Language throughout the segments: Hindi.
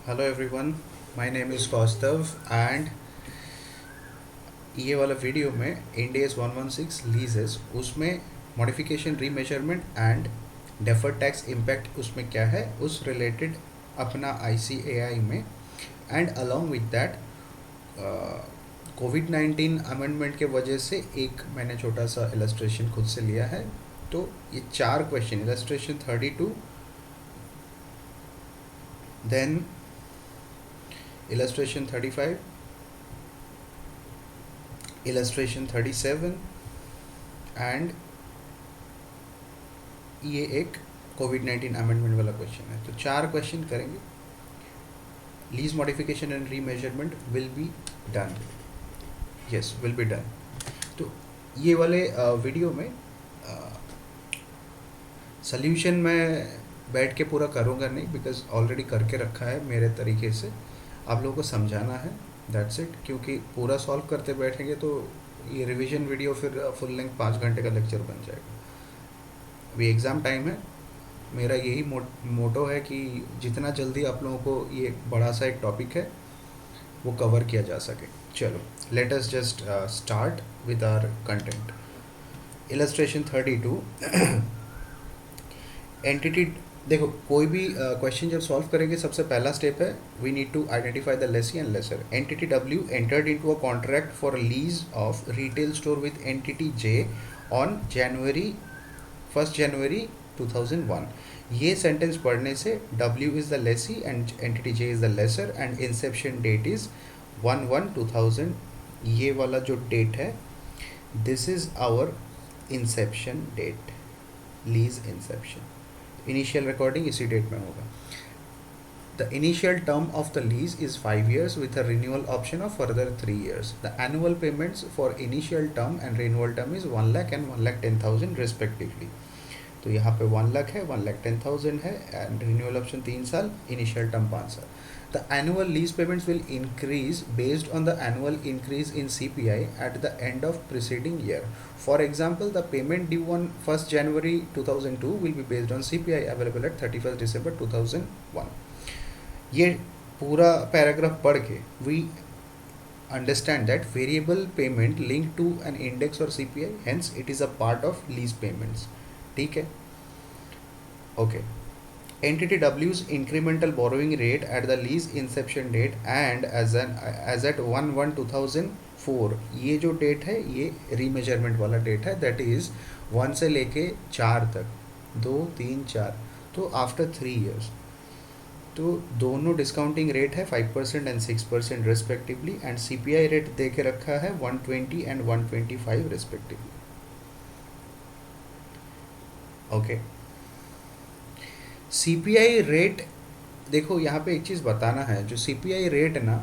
Hello everyone, my name is Kaustav and ये वाला वीडियो में इंड एस 116 लीजेस उसमें modification remeasurement and deferred tax impact उसमें क्या है उस रिलेटेड अपना ICAI में and along with that covid amendment के वजह से एक मैंने छोटा सा इलस्ट्रेशन खुद से लिया है। तो ये चार question illustration 32, then illustration 35, illustration 37 and ये एक कोविड-19 अमेंडमेंट वाला क्वेश्चन है। तो चार क्वेश्चन करेंगे। Lease modification and remeasurement will be done, yes will be done. तो ये वाले वीडियो में सल्यूशन मैं बैठ के पूरा करूँगा नहीं, बिकॉज ऑलरेडी करके रखा है मेरे तरीके से। आप लोगों को समझाना है, दैट्स इट। क्योंकि पूरा सॉल्व करते बैठेंगे तो ये रिवीजन वीडियो फिर फुल लेंथ 5 घंटे का लेक्चर बन जाएगा। अभी एग्ज़ाम टाइम है, मेरा यही मोटो है कि जितना जल्दी आप लोगों को ये बड़ा सा एक टॉपिक है वो कवर किया जा सके। चलो, let us just start with our content. Illustration 32 entity. देखो, कोई भी क्वेश्चन जब सॉल्व करेंगे सबसे पहला स्टेप है we need to identify the lessee and lessor. Entity W entered into a contract for lease of retail store with entity J on January 2001। ये सेंटेंस पढ़ने से W is the lessee and entity J is the lessor and inception date is 1/1/2000। ये वाला जो डेट है, this is our inception date, lease inception. Initial recording इसी डेट में होगा। The initial term of the lease is 5 years with a renewal option of further 3 years. The annual payments for initial term and renewal term is 1 lakh and 1,10,000 respectively. तो यहाँ पे 1 लाख है, 1,10,000 है एंड रिन्यूअल ऑप्शन 3 साल, इनिशियल टर्म 5 साल। The annual lease payments will increase based on the annual increase in CPI at the end of preceding year. For example, the payment due on 1st January 2002 will be based on CPI available at 31st December 2001. ये पूरा पैराग्राफ पढ़ के we understand that variable payment linked to an index or CPI, hence it is a part of lease payments. ठीक है, okay. Entity W's incremental borrowing rate at the lease inception date and as at 1/1/2004, ये जो डेट है ये रीमेजरमेंट वाला डेट है, दैट इज़ 1 से लेके 4 तक, 2 3 4, तो आफ्टर 3 years। तो दोनों डिस्काउंटिंग रेट है 5% and 6% respectively and CPI rate दे के रखा है 120 and 125 respectively. Okay, CPI rate देखो, यहाँ पे एक चीज़ बताना है। जो CPI रेट है ना,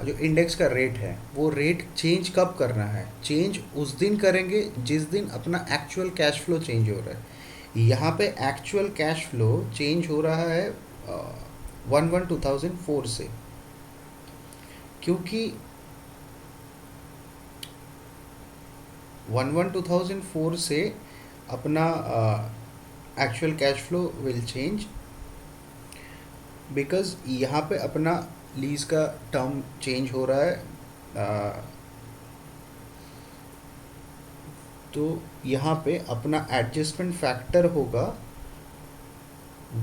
जो इंडेक्स का रेट है, वो रेट चेंज कब करना है? चेंज उस दिन करेंगे जिस दिन अपना एक्चुअल कैश फ्लो चेंज हो रहा है। यहाँ पे एक्चुअल कैश फ्लो चेंज हो रहा है 1/1/2004 से, क्योंकि 1/1/2004 से अपना actual cash flow will change, because यहाँ पे अपना लीज का टर्म चेंज हो रहा है। तो यहाँ पे अपना एडजस्टमेंट फैक्टर होगा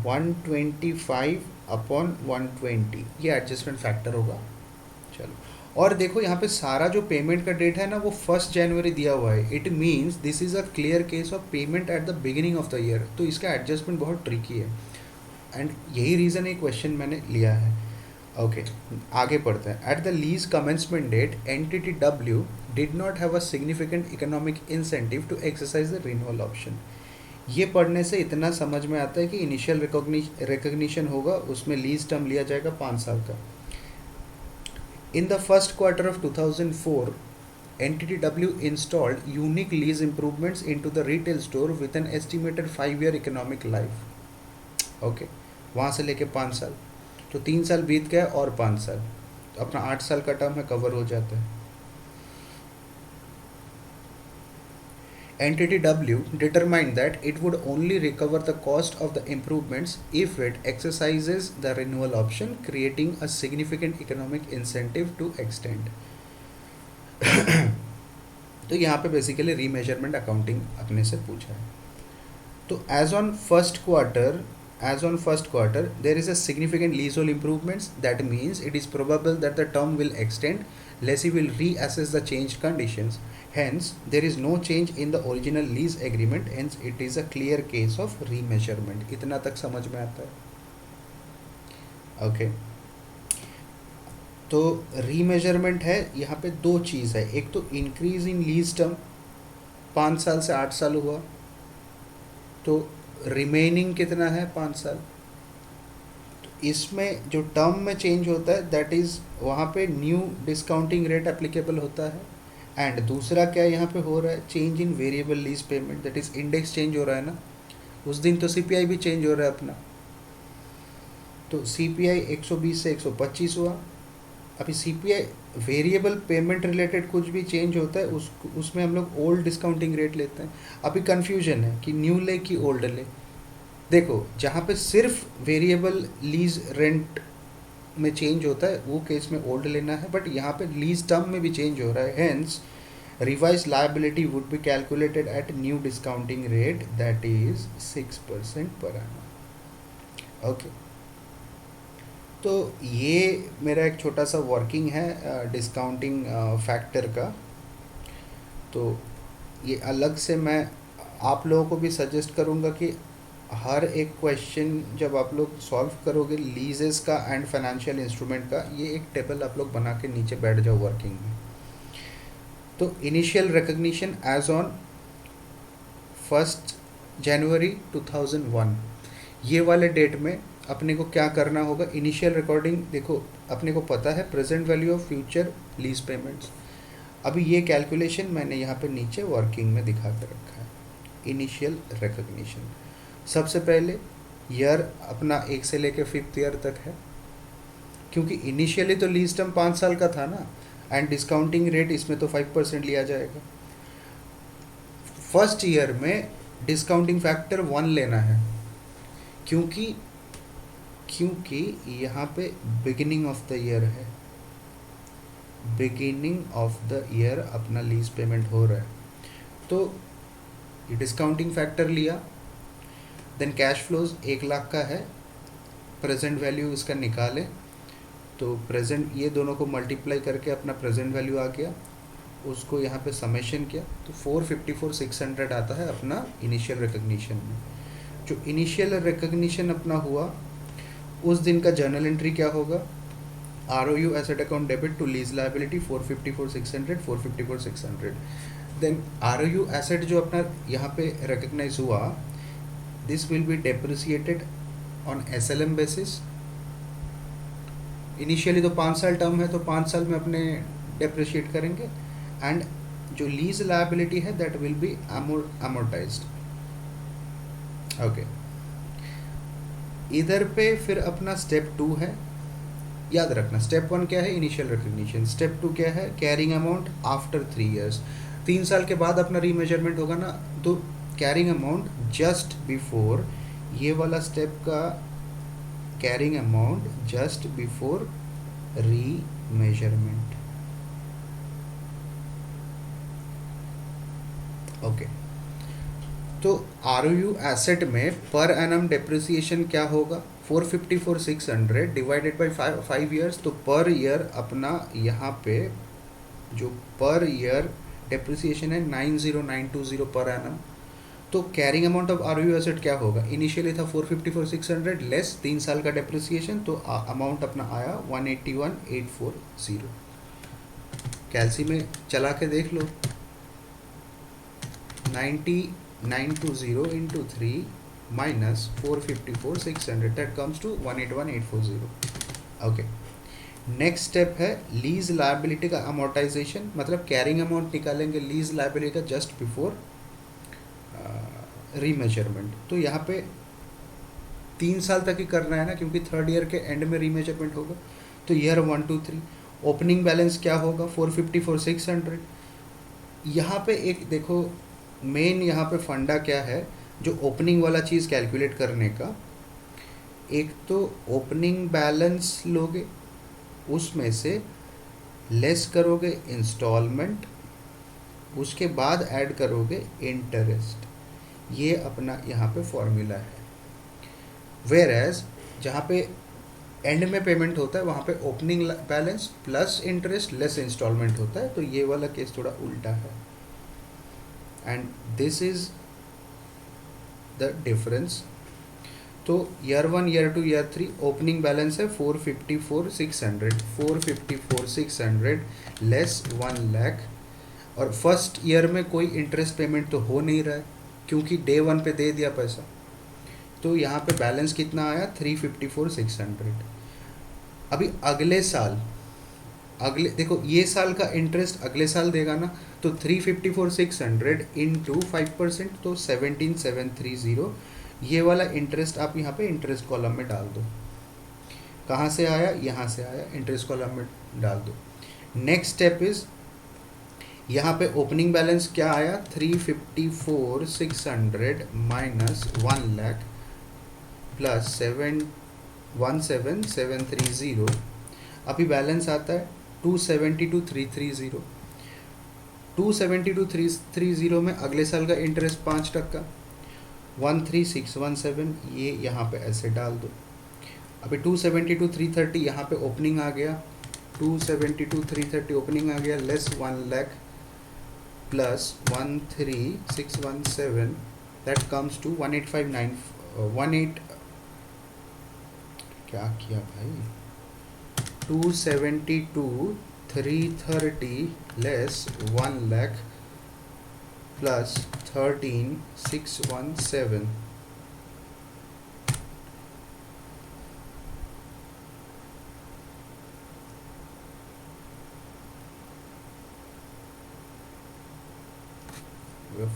125/120, ये एडजस्टमेंट फैक्टर होगा। चलो, और देखो यहाँ पे सारा जो पेमेंट का डेट है ना वो 1 जनवरी दिया हुआ है। It means this is a clear case of payment eight the beginning of the year. तो इसका एडजस्टमेंट बहुत ट्रिकी है एंड यही रीज़न ये क्वेश्चन मैंने लिया है। ओके, आगे पढ़ते हैं। At the lease commencement date entity W did not have a significant economic incentive to exercise the renewal option. ये पढ़ने से इतना समझ में आता है कि इनिशियल रिकॉग्निशन होगा, उसमें लीज टर्म लिया जाएगा 5 साल का। In the first quarter of 2004, Entity W installed unique lease improvements into the retail store with an estimated 5-year economic life. Okay, वहाँ से लेके 5 साल, तो 3 साल बीत गया और 5 साल, तो अपना 8 साल का टर्म है, कवर हो जाता है। Entity W determined that it would only recover the cost of the improvements if it exercises the renewal option, creating a significant economic incentive to extend. तो यहाँ पे बेसिकली रीमेजरमेंट अकाउंटिंग अपने से पूछा है. तो as on first quarter there is a significant leasehold improvements. That means it is probable that the term will extend. Lessee will reassess the changed conditions. Hence there is no change in the original lease agreement. Hence it is a clear case of remeasurement. इतना तक समझ में आता है. ओके तो रीमेजरमेंट है. यहाँ पे दो चीज़ है. एक तो इंक्रीज इन लीज टर्म 5 साल से 8 साल हुआ, तो रिमेनिंग कितना है 5 साल. तो इसमें जो टर्म में चेंज होता है दैट इज़ वहाँ पे न्यू डिस्काउंटिंग रेट एप्लीकेबल होता है. एंड दूसरा क्या यहाँ पे हो रहा है, change in variable lease payment, that is index change हो रहा है ना. उस दिन तो सीपीआई भी चेंज हो रहा है अपना. तो सीपीआई 120 से 125 हुआ. अभी सीपीआई वेरिएबल पेमेंट रिलेटेड कुछ भी चेंज होता है उसमें हम लोग ओल्ड डिस्काउंटिंग रेट लेते हैं. अभी कन्फ्यूजन है कि न्यू ले कि ओल्ड ले. देखो जहाँ पे सिर्फ वेरिएबल लीज रेंट में चेंज होता है वो केस में ओल्ड लेना है, बट यहाँ पे लीज टर्म में भी चेंज हो रहा है. Hence revise liability would be calculated at new discounting rate that is 6% per annum. Okay तो ये मेरा एक छोटा सा वर्किंग है डिस्काउंटिंग फैक्टर का. तो ये अलग से मैं आप लोगों को भी सजेस्ट करूँगा कि हर एक क्वेश्चन जब आप लोग सॉल्व करोगे लीजेस का एंड फाइनेंशियल इंस्ट्रूमेंट का, ये एक टेबल आप लोग बना के नीचे बैठ जाओ वर्किंग में. तो इनिशियल रिकग्निशन एज ऑन 1 जनवरी 2001 ये वाले डेट में अपने को क्या करना होगा. इनिशियल रिकॉर्डिंग देखो अपने को पता है present value of future lease payments. अभी ये कैलकुलेशन मैंने यहाँ पे नीचे वर्किंग में दिखा कर रखा है. इनिशियल रिकग्निशन सबसे पहले ईयर अपना 1 से लेकर 5th ईयर तक है, क्योंकि इनिशियली तो लीज टर्म 5 साल का था ना, एंड डिस्काउंटिंग रेट इसमें तो 5% लिया जाएगा. फर्स्ट ईयर में डिस्काउंटिंग फैक्टर 1 लेना है, क्योंकि यहाँ पे बिगिनिंग ऑफ द ईयर है. बिगिनिंग ऑफ द ईयर अपना लीज पेमेंट हो रहा है, तो ये डिस्काउंटिंग फैक्टर लिया. देन कैश फ्लोज 1 लाख का है, प्रेजेंट वैल्यू इसका निकाले. तो प्रेजेंट ये दोनों को मल्टीप्लाई करके अपना प्रेजेंट वैल्यू आ गया, उसको यहाँ पे समेशन किया तो 454,600 आता है अपना इनिशियल रिकग्निशन में. जो इनिशियल रिकग्निशन अपना हुआ उस दिन का जर्नल एंट्री क्या होगा, ROU asset account debit to lease liability 454,600. Then ROU asset जो अपना यहाँ पे रिकग्नाइज हुआ, this will be depreciated on SLM basis. Initially तो 5 साल टर्म है तो 5 साल में अपने डेप्रिशिएट करेंगे. एंड जो लीज लायबिलिटी है that will be amortised. Okay इधर पे फिर अपना स्टेप 2 है. याद रखना स्टेप 1 क्या है, इनिशियल रिकग्निशन. स्टेप 2 क्या है, कैरिंग अमाउंट आफ्टर 3 ईयर्स. 3 साल के बाद अपना रीमेजरमेंट होगा ना, तो कैरिंग अमाउंट जस्ट बिफोर ये वाला स्टेप का carrying amount just before remeasurement. Okay तो ROU एसेट में पर एनम डेप्रिसिएशन क्या होगा, 454,600 डिवाइडेड बाई 5 ईयर्स. तो पर ईयर अपना यहाँ पे जो पर ईयर डेप्रिसिएशन है 90920 पर एनम. तो carrying amount of ROU asset क्या होगा, इनिशियली था 454,600 लेस 3 साल का डेप्रिसिएशन, तो अमाउंट अपना आया 181,840. कैलसी में चला के देख लो, 90920 into 3 minus 454,600 that comes to 181,840. Okay next step है लीज लायबिलिटी का अमोर्टाइजेशन. मतलब कैरिंग अमाउंट निकालेंगे लीज लायबिलिटी का जस्ट बिफोर रीमेजरमेंट. तो यहाँ पे 3 साल तक ही करना है ना, क्योंकि 3rd ईयर के एंड में रीमेजरमेंट होगा. तो ईयर 1 2 3 ओपनिंग बैलेंस क्या होगा, 454,600. यहाँ पे एक देखो मेन यहाँ पे फंडा क्या है, जो ओपनिंग वाला चीज़ कैलकुलेट करने का, एक तो ओपनिंग बैलेंस लोगे, उसमें से लेस करोगे इंस्टॉलमेंट, उसके बाद ऐड करोगे इंटरेस्ट। ये अपना यहाँ पे फॉर्मूला है। वेयर एज जहाँ पे एंड में पेमेंट होता है वहाँ पे opening balance plus interest less instalment होता है, तो ये वाला केस थोड़ा उल्टा है। And this is the difference. तो year 1 year 2 year 3 opening balance है 454,600, 454,600 लेस 1 लाख, और फर्स्ट ईयर में कोई इंटरेस्ट पेमेंट तो हो नहीं रहा है क्योंकि डे 1 पे दे दिया पैसा, तो यहाँ पे बैलेंस कितना आया 354,600। अभी अगले साल, अगले देखो ये साल का इंटरेस्ट अगले साल देगा ना, तो 354,600 इंटू 5%, तो 17,730। ये वाला इंटरेस्ट आप यहाँ पे इंटरेस्ट कॉलम में डाल दो। कहाँ से आया, यहाँ से आया, इंटरेस्ट कॉलम में डाल दो। नेक्स्ट स्टेप इज, यहाँ पे ओपनिंग बैलेंस क्या आया 354,600 माइनस 1 लाख प्लस 17,730। अभी बैलेंस आता है 272,330। 272,330 में अगले साल का इंटरेस्ट 5%, 13,617, ये यहाँ पे ऐसे डाल दो। अभी 272,330 यहाँ पे ओपनिंग आ गया, 272,330 ओपनिंग आ गया, less 1 lakh plus 13,617, that comes to 1859 क्या किया भाई, 272,330 लेस 1 लाख प्लस 13,617।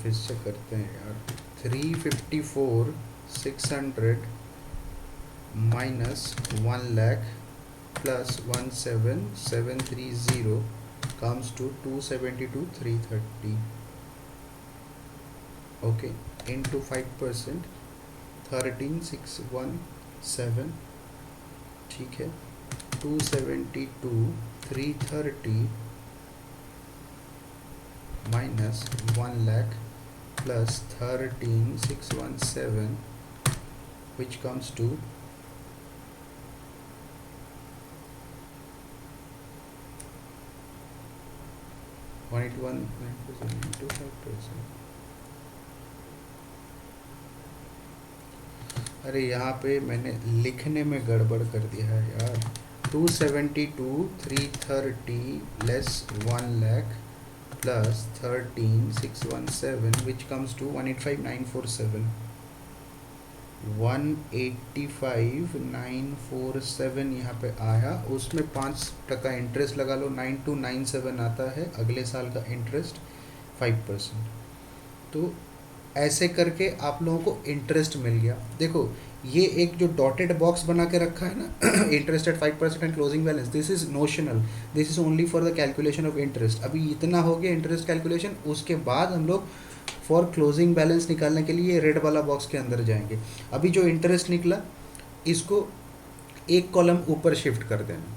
फिर से करते हैं यार, 354,600 minus 1 lakh plus 17,730 comes to 272,330, okay, into 5%, 13,617, ठीक है, 272,330 minus 1 lakh plus 13,617, which comes to 181.9%। अरे यहाँ पे मैंने लिखने में गड़बड़ कर दिया है यार, 272,330 less 1 lakh plus 13,617, which comes to 185,947, 185,947 यहाँ पे आया। उसमें 5% इंटरेस्ट लगा लो, 9297 आता है अगले साल का इंटरेस्ट 5%। तो ऐसे करके आप लोगों को इंटरेस्ट मिल गया। देखो ये एक जो डॉटेड बॉक्स बना के रखा है ना, interest eight 5% and closing balance, this is notional, this is only for the calculation of interest. अभी इतना हो गया इंटरेस्ट कैलकुलेशन, उसके बाद हम लोग फॉर क्लोजिंग बैलेंस निकालने के लिए रेड वाला बॉक्स के अंदर जाएंगे। अभी जो इंटरेस्ट निकला इसको एक कॉलम ऊपर शिफ्ट कर देना,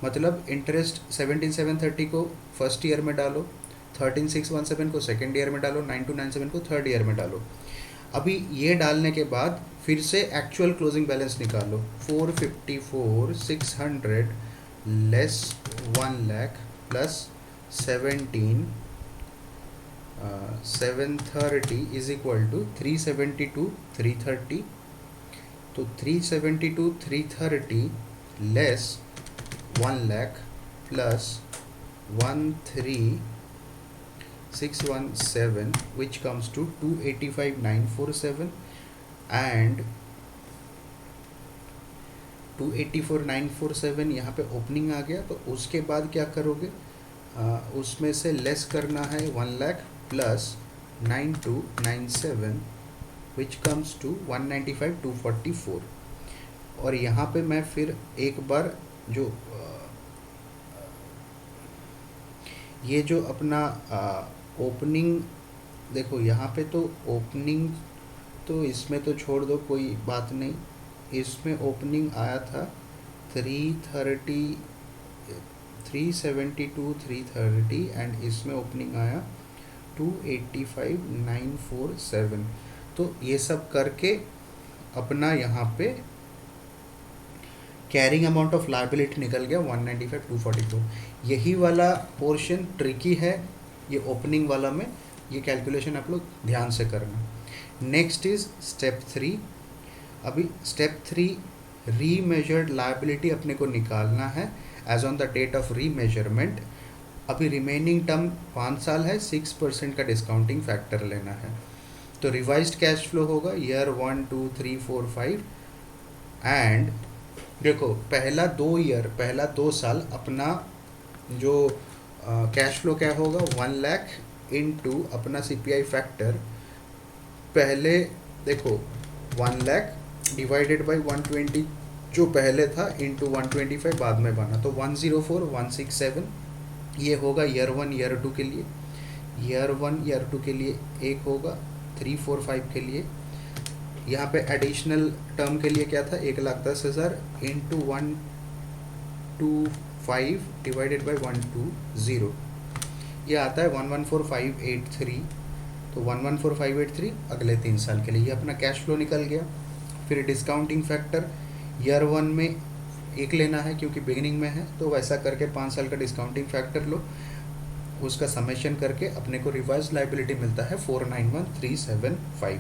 मतलब इंटरेस्ट 17,730 को फर्स्ट ईयर में डालो, 13,617 को सेकेंड ईयर में डालो, 9297 को थर्ड ईयर में डालो। अभी ये डालने के बाद फिर से एक्चुअल क्लोजिंग बैलेंस निकालो, 454,600 less 1 lakh plus 17,730 is equal to 372,330। तो 372,330 less 1 lakh plus 13,617, which comes to 285,947, and 284,947 यहाँ पे ओपनिंग आ गया। तो उसके बाद क्या करोगे, उसमें से लेस करना है 1 lakh plus 9297, which comes to 195,244। और यहाँ पे मैं फिर एक बार जो ये जो अपना ओपनिंग देखो यहाँ पे तो ओपनिंग, तो इसमें तो छोड़ दो, कोई बात नहीं। इसमें ओपनिंग आया था 330, 372 330, एंड इसमें ओपनिंग आया 285,947। तो ये सब करके अपना यहाँ पे कैरिंग अमाउंट ऑफ लाइबिलिटी निकल गया 195,242। यही वाला पोर्शन ट्रिकी है ये ओपनिंग वाला में, ये कैलकुलेशन आप लोग ध्यान से करना। Next is step 3। अभी स्टेप 3, रीमेजर्ड लाइबिलिटी अपने को निकालना है as on the date of remeasurement. अभी रिमेनिंग टर्म 5 साल है, 6% का डिस्काउंटिंग फैक्टर लेना है। तो रिवाइज्ड कैश फ्लो होगा ईयर 1 2 3 4 5, एंड देखो पहला 2 साल अपना जो कैश फ्लो क्या होगा, 1 लाख इंटू अपना CPI फैक्टर। पहले देखो 1 लाख डिवाइडेड बाई 120 जो पहले था इंटू 125 बाद में बना, तो 104,167 ये होगा ईयर 1 ईयर 2 के लिए। ईयर 1 ईयर 2 के लिए एक होगा 345 के लिए। यहाँ पे एडिशनल टर्म के लिए क्या था, 1,10,000 इंटू 125 डिवाइडेड बाई 120, ये आता है 114,583। तो 114,583 अगले 3 साल के लिए, ये अपना कैश फ्लो निकल गया। फिर डिस्काउंटिंग फैक्टर ईयर 1 में एक लेना है क्योंकि बिगिनिंग में है, तो वैसा करके 5 साल का डिस्काउंटिंग फैक्टर लो, उसका समेशन करके अपने को रिवाइज लाइबिलिटी मिलता है 491,375।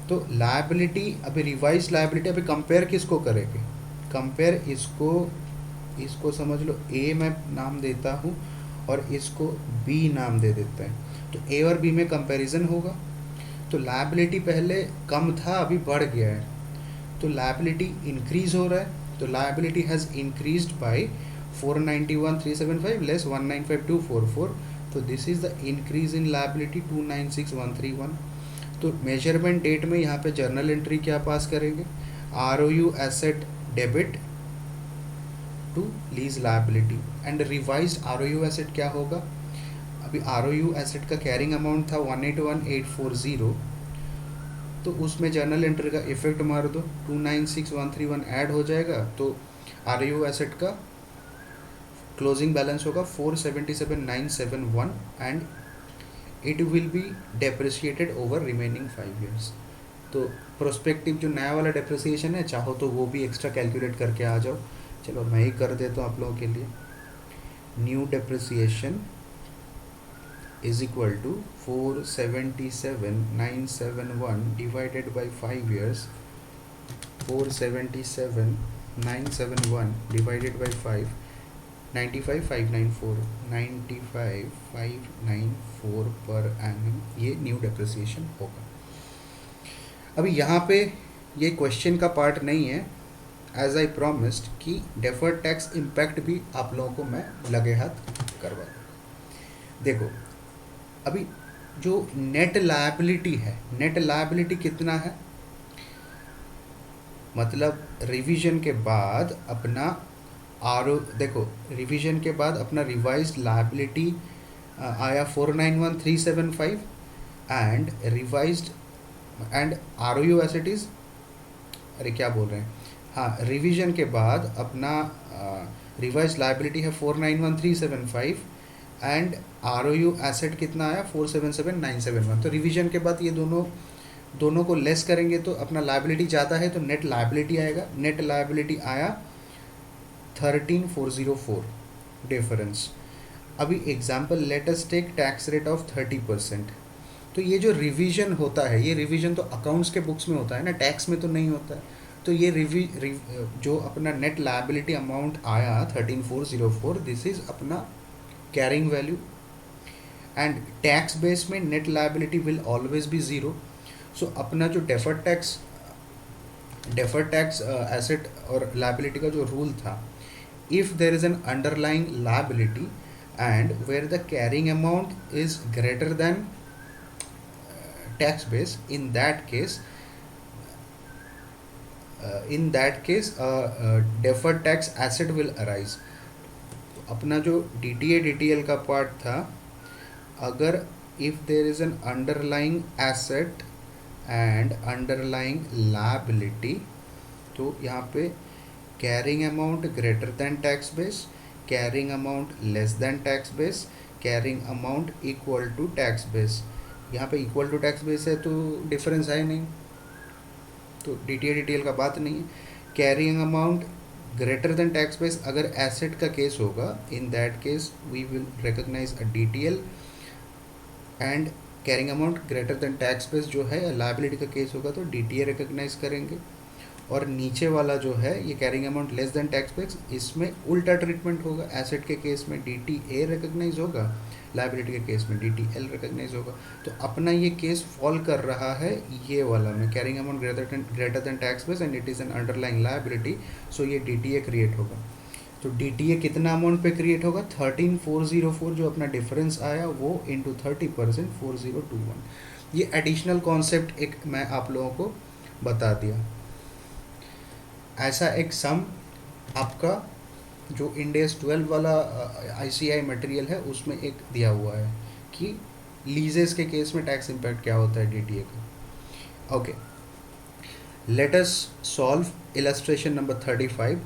तो लायबिलिटी, अभी रिवाइज लायबिलिटी अभी कंपेयर किसको करेंगे, कंपेयर इसको समझ लो ए मैं नाम देता हूँ और इसको बी नाम दे देते हैं। तो ए और बी में कंपैरिजन होगा। तो लायबिलिटी पहले कम था अभी बढ़ गया है, तो लायबिलिटी इंक्रीज हो रहा है। तो liability has increased by 491,375 less 195,244। तो this is the increase in liability 296,131। तो मेजरमेंट डेट में यहाँ पे जर्नल एंट्री क्या पास करेंगे, ROU asset debit to lease liability, and revised ROU asset क्या होगा। अभी ROU एसेट का कैरिंग अमाउंट था 181,840, तो उसमें जर्नल एंट्री का इफेक्ट मार दो, 296,131 ऐड हो जाएगा, तो ROU एसेट का क्लोजिंग बैलेंस होगा 477,971 and it will be depreciated over remaining 5 years। तो प्रोस्पेक्टिव जो नया वाला डेप्रिसिएशन है, चाहो तो वो भी एक्स्ट्रा कैलकुलेट करके आ जाओ। चलो मैं ही कर देता हूँ आप लोगों के लिए। New depreciation is equal to 477,971 divided by 5 years। 477,971 divided by 5, 95,594 95,594 per annum, ये न्यू डेप्रिसिएशन होगा। अभी यहाँ पे ये क्वेश्चन का पार्ट नहीं है, एज आई प्रॉमिस्ड कि डेफर्ड टैक्स इम्पैक्ट भी आप लोगों को मैं लगे हाथ करवा दूँ। देखो अभी जो नेट लायबिलिटी है, नेट लायबिलिटी कितना है, मतलब रिवीजन के बाद अपना देखो रिवीजन के बाद अपना रिवाइज्ड लायबिलिटी आया 491,375 and revised and ROU asset is, अरे क्या बोल रहे हैं, हाँ रिवीजन के बाद अपना रिवाइज्ड लायबिलिटी है 491,375 एंड ROU एसेट कितना आया 477,971। तो रिवीजन के बाद ये दोनों को लेस करेंगे तो अपना लायबिलिटी ज़्यादा है, तो नेट लायबिलिटी आएगा। नेट लायबिलिटी आया 13,404 डिफरेंस। अभी example let us take tax rate of 30%। तो ये जो रिवीजन होता है, ये रिवीजन तो अकाउंट्स के बुक्स में होता है ना, टैक्स में तो नहीं होता है। तो ये जो अपना नेट लायबिलिटी अमाउंट आया 13,404, दिस इज़ अपना carrying value, and tax base में net liability will always be zero. So अपना जो डेफर्ड टैक्स एसेट और लायबिलिटी का जो रूल था, if there is an underlying liability and where the carrying amount is greater than tax base, in that case deferred tax asset will arise। अपना जो DTA DTL का पार्ट था, अगर if there is an underlying asset and underlying liability, तो यहाँ पे carrying amount greater than tax base, carrying amount less than tax base, carrying amount equal to tax base. यहाँ पे इक्वल टू टैक्स बेस है तो डिफरेंस है नहीं, तो DTL का बात नहीं है। Carrying amount greater than tax base अगर एसेट का केस होगा, in that case we will recognise a DTL, and carrying amount greater than tax base जो है लाइबिलिटी का केस होगा तो DTA रिकॉग्नाइज करेंगे। और नीचे वाला जो है ये carrying amount less than tax base, इसमें उल्टा ट्रीटमेंट होगा। एसेट के केस में DTA रिकॉग्नाइज होगा, लाइबिलिटी के केस में DTL रिकॉग्नाइज होगा। तो अपना ये केस फॉल कर रहा है ये वाला में, carrying amount greater than tax base and it is an underlying liability, so ये DTA क्रिएट होगा। तो DTA कितना अमाउंट पे क्रिएट होगा, 13404 जो अपना डिफरेंस आया वो इंटू 30% 4021। ये एडिशनल कॉन्सेप्ट एक मैं आप लोगों को बता दिया। ऐसा एक सम आपका जो इंडेस 12 वाला ICI मटेरियल है उसमें एक दिया हुआ है कि लीजेस के केस में टैक्स इम्पैक्ट क्या होता है DTA का। Okay, let us solve illustration number 35,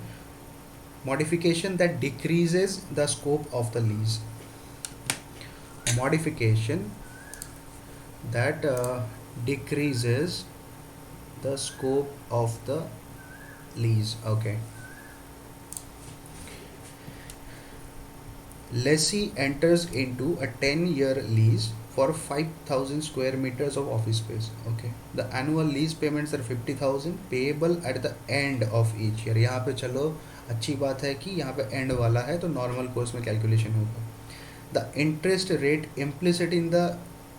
modification that decreases the scope of the lease, modification that decreases the scope of the lease. Okay, lessee enters into a 10-year lease for 5,000 square meters of office space. Okay, the annual lease payments are 50,000 payable at the end of each year। यहाँ पे चलो अच्छी बात है कि यहाँ पे एंड वाला है तो नॉर्मल कोर्स में कैलकुलेशन होगा। The interest rate implicit in the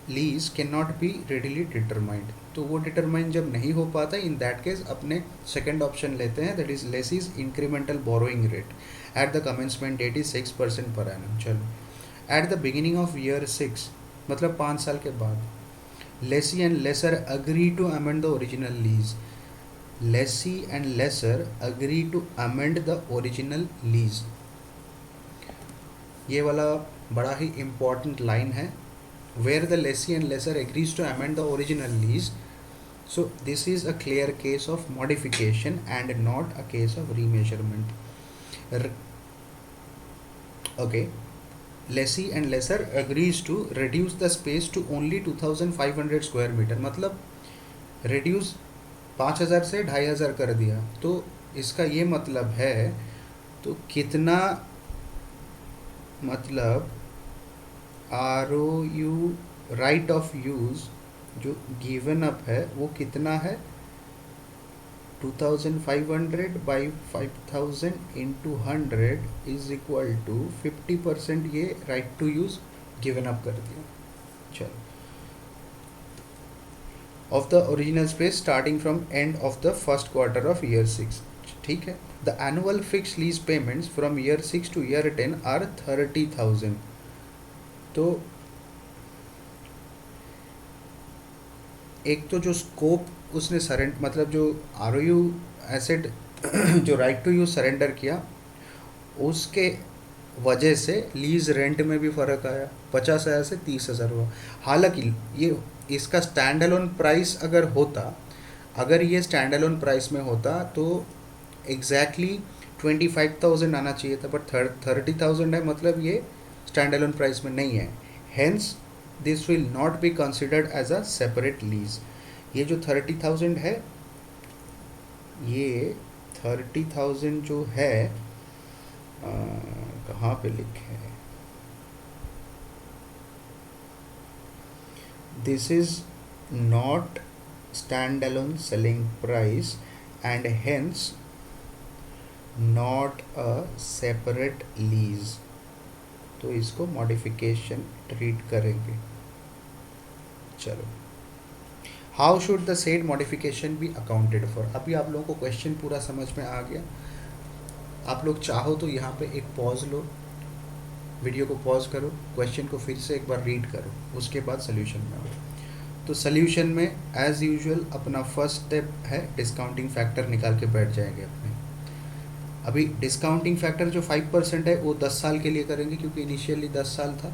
lease can not be readily determined, तो वो डिटरमाइन जब नहीं हो पाता इन दैट केस अपने सेकेंड ऑप्शन लेते हैं, that is lessee's incremental borrowing rate at the commencement date is 6% per annum. चलो, at the beginning of year 6 मतलब 5 साल के बाद, lessee and lessor agree to amend the original lease, lessee and lessor agree to amend the original lease। ये वाला बड़ा ही important line है, where the lessee and lessor agrees to amend the original lease, so this is a clear case of modification and not a case of remeasurement। Okay, lessee and lessor agrees to reduce the space to only 2500 square meter, मतलब reduce 5000 से 2500 कर दिया, तो इसका ये मतलब है तो कितना, मतलब ROU राइट ऑफ यूज़ जो गिवन अप है वो कितना है, 2500 by 5000 into 100 is equal to 50%, ये right to use given up कर दिया। चलो, of the original space starting from end of the first quarter of year 6, ठीक है। The annual fixed lease payments from year 6 to year 10 are 30,000। तो एक तो जो स्कोप उसने सरेंडर, मतलब जो ROU एसेट जो राइट टू यूज सरेंडर किया उसके वजह से लीज रेंट में भी फ़र्क आया, 50,000 से 30,000 हुआ। हालांकि ये इसका स्टैंड अलोन प्राइस अगर होता, अगर ये स्टैंड अलोन प्राइस में होता तो एग्जैक्टली 25,000 आना चाहिए था, बट 30,000 है, मतलब ये स्टैंड अलोन प्राइस में नहीं है, hence this will not be considered as a separate lease. ये जो 30,000 है, ये 30,000 जो है कहाँ पे लिखे है, this is not standalone selling price and hence not a separate lease, तो इसको मॉडिफिकेशन ट्रीट करेंगे। चलो, how should the said modification B accounted for. अभी आप लोगों को क्वेश्चन पूरा समझ में आ गया। आप लोग चाहो तो यहाँ पे एक पॉज लो, वीडियो को पॉज करो, क्वेश्चन को फिर से एक बार रीड करो, उसके बाद सोल्यूशन में आओ। तो सोल्यूशन में एज यूजुअल अपना फर्स्ट स्टेप है डिस्काउंटिंग फैक्टर निकाल के बैठ जाएंगे अपने। अभी डिस्काउंटिंग फैक्टर जो 5% है वो 10 साल के लिए करेंगे, क्योंकि इनिशियली 10 साल था।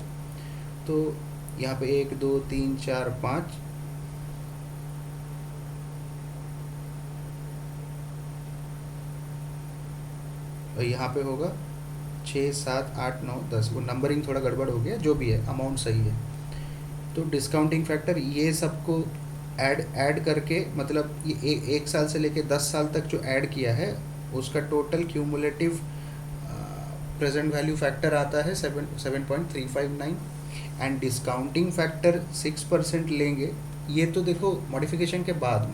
तो यहाँ पे 1 2 3 4 5, और यहाँ पे होगा 6 7 8 9 10। वो नंबरिंग थोड़ा गड़बड़ हो गया, जो भी है अमाउंट सही है। तो डिस्काउंटिंग फैक्टर ये सबको ऐड करके, मतलब ये एक साल से लेके 10 साल तक जो ऐड किया है उसका total cumulative present value factor आता है 7.359। एंड डिस्काउंटिंग फैक्टर 6% लेंगे। ये तो देखो मॉडिफिकेशन के बाद,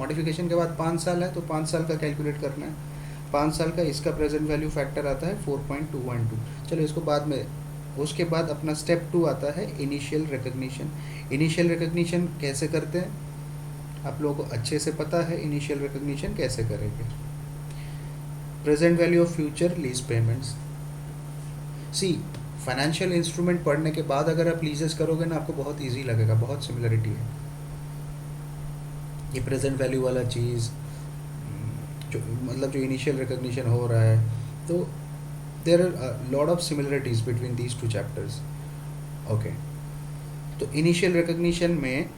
5 साल है तो 5 साल का कैलकुलेट करना है। 5 साल का इसका प्रेजेंट वैल्यू फैक्टर आता है 4.212। चलो इसको बाद में। उसके बाद अपना स्टेप 2 आता है इनिशियल रिकग्निशन। इनिशियल रिकग्निशन कैसे करते हैं आप लोगों को अच्छे से पता है। इनिशियल रिकग्निशन कैसे करेंगे? Present value of future lease payments. See, financial instrument पढ़ने के बाद अगर आप लीजेस करोगे ना, आपको बहुत इजी लगेगा, बहुत सिमिलरिटी है। ये प्रेजेंट वैल्यू वाला चीज़ जो मतलब जो इनिशियल रिकग्निशन हो रहा है, तो there are lot of similarities between these two chapters. Okay, तो इनिशियल रिकग्निशन में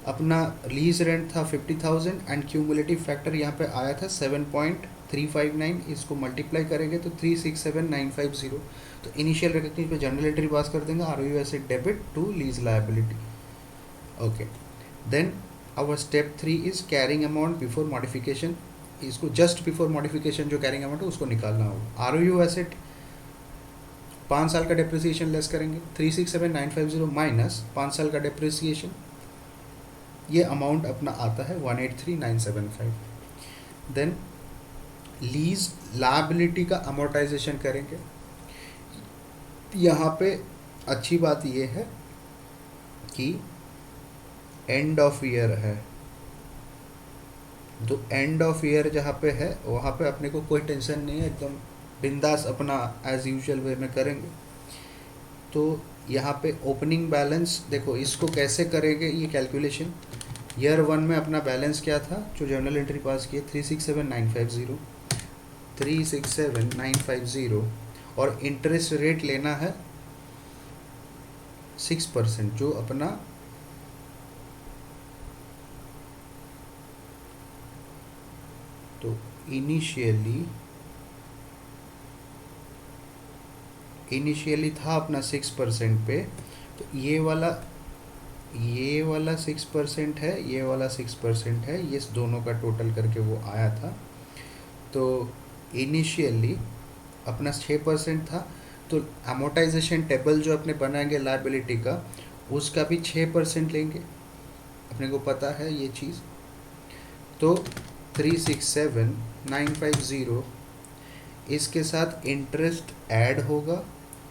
अपना लीज रेंट था 50,000 एंड क्यूमुलेटिव फैक्टर यहाँ पे आया था 7.359। इसको मल्टीप्लाई करेंगे तो 367,950। तो इनिशियल रिकग्निशन पे जनरल एंट्री पास कर देंगे, ROU asset debit to lease liability. Okay, then our step 3 is carrying amount before modification. इसको जस्ट बिफोर मॉडिफिकेशन जो कैरिंग अमाउंट है उसको निकालना होगा। ROU एसेट 5 साल का डेप्रिसिएशन लेस करेंगे, 367,950 माइनस 5 साल का डेप्रिसिएशन, ये अमाउंट अपना आता है 183,975। देन लीज लायबिलिटी का अमोर्टाइजेशन करेंगे। यहाँ पे अच्छी बात ये है कि एंड ऑफ ईयर है, तो एंड ऑफ ईयर जहाँ पे है वहाँ पे अपने को कोई टेंशन नहीं है, एकदम बिंदास अपना एज यूजुअल वे में करेंगे। तो यहाँ पे ओपनिंग बैलेंस देखो, इसको कैसे करेंगे ये कैलकुलेशन। ईयर 1 में अपना बैलेंस क्या था जो जर्नल एंट्री पास किए, 367,950 और इंटरेस्ट रेट लेना है 6%, जो अपना तो इनिशियली था अपना 6% पे। तो ये वाला 6% है, ये वाला 6% है, ये दोनों का टोटल करके वो आया था। तो इनिशियली अपना 6% था, तो अमोर्टाइजेशन टेबल जो अपने बनाएंगे लायबिलिटी का, उसका भी 6% लेंगे, अपने को पता है ये चीज़। तो 367,950 इसके साथ इंटरेस्ट ऐड होगा,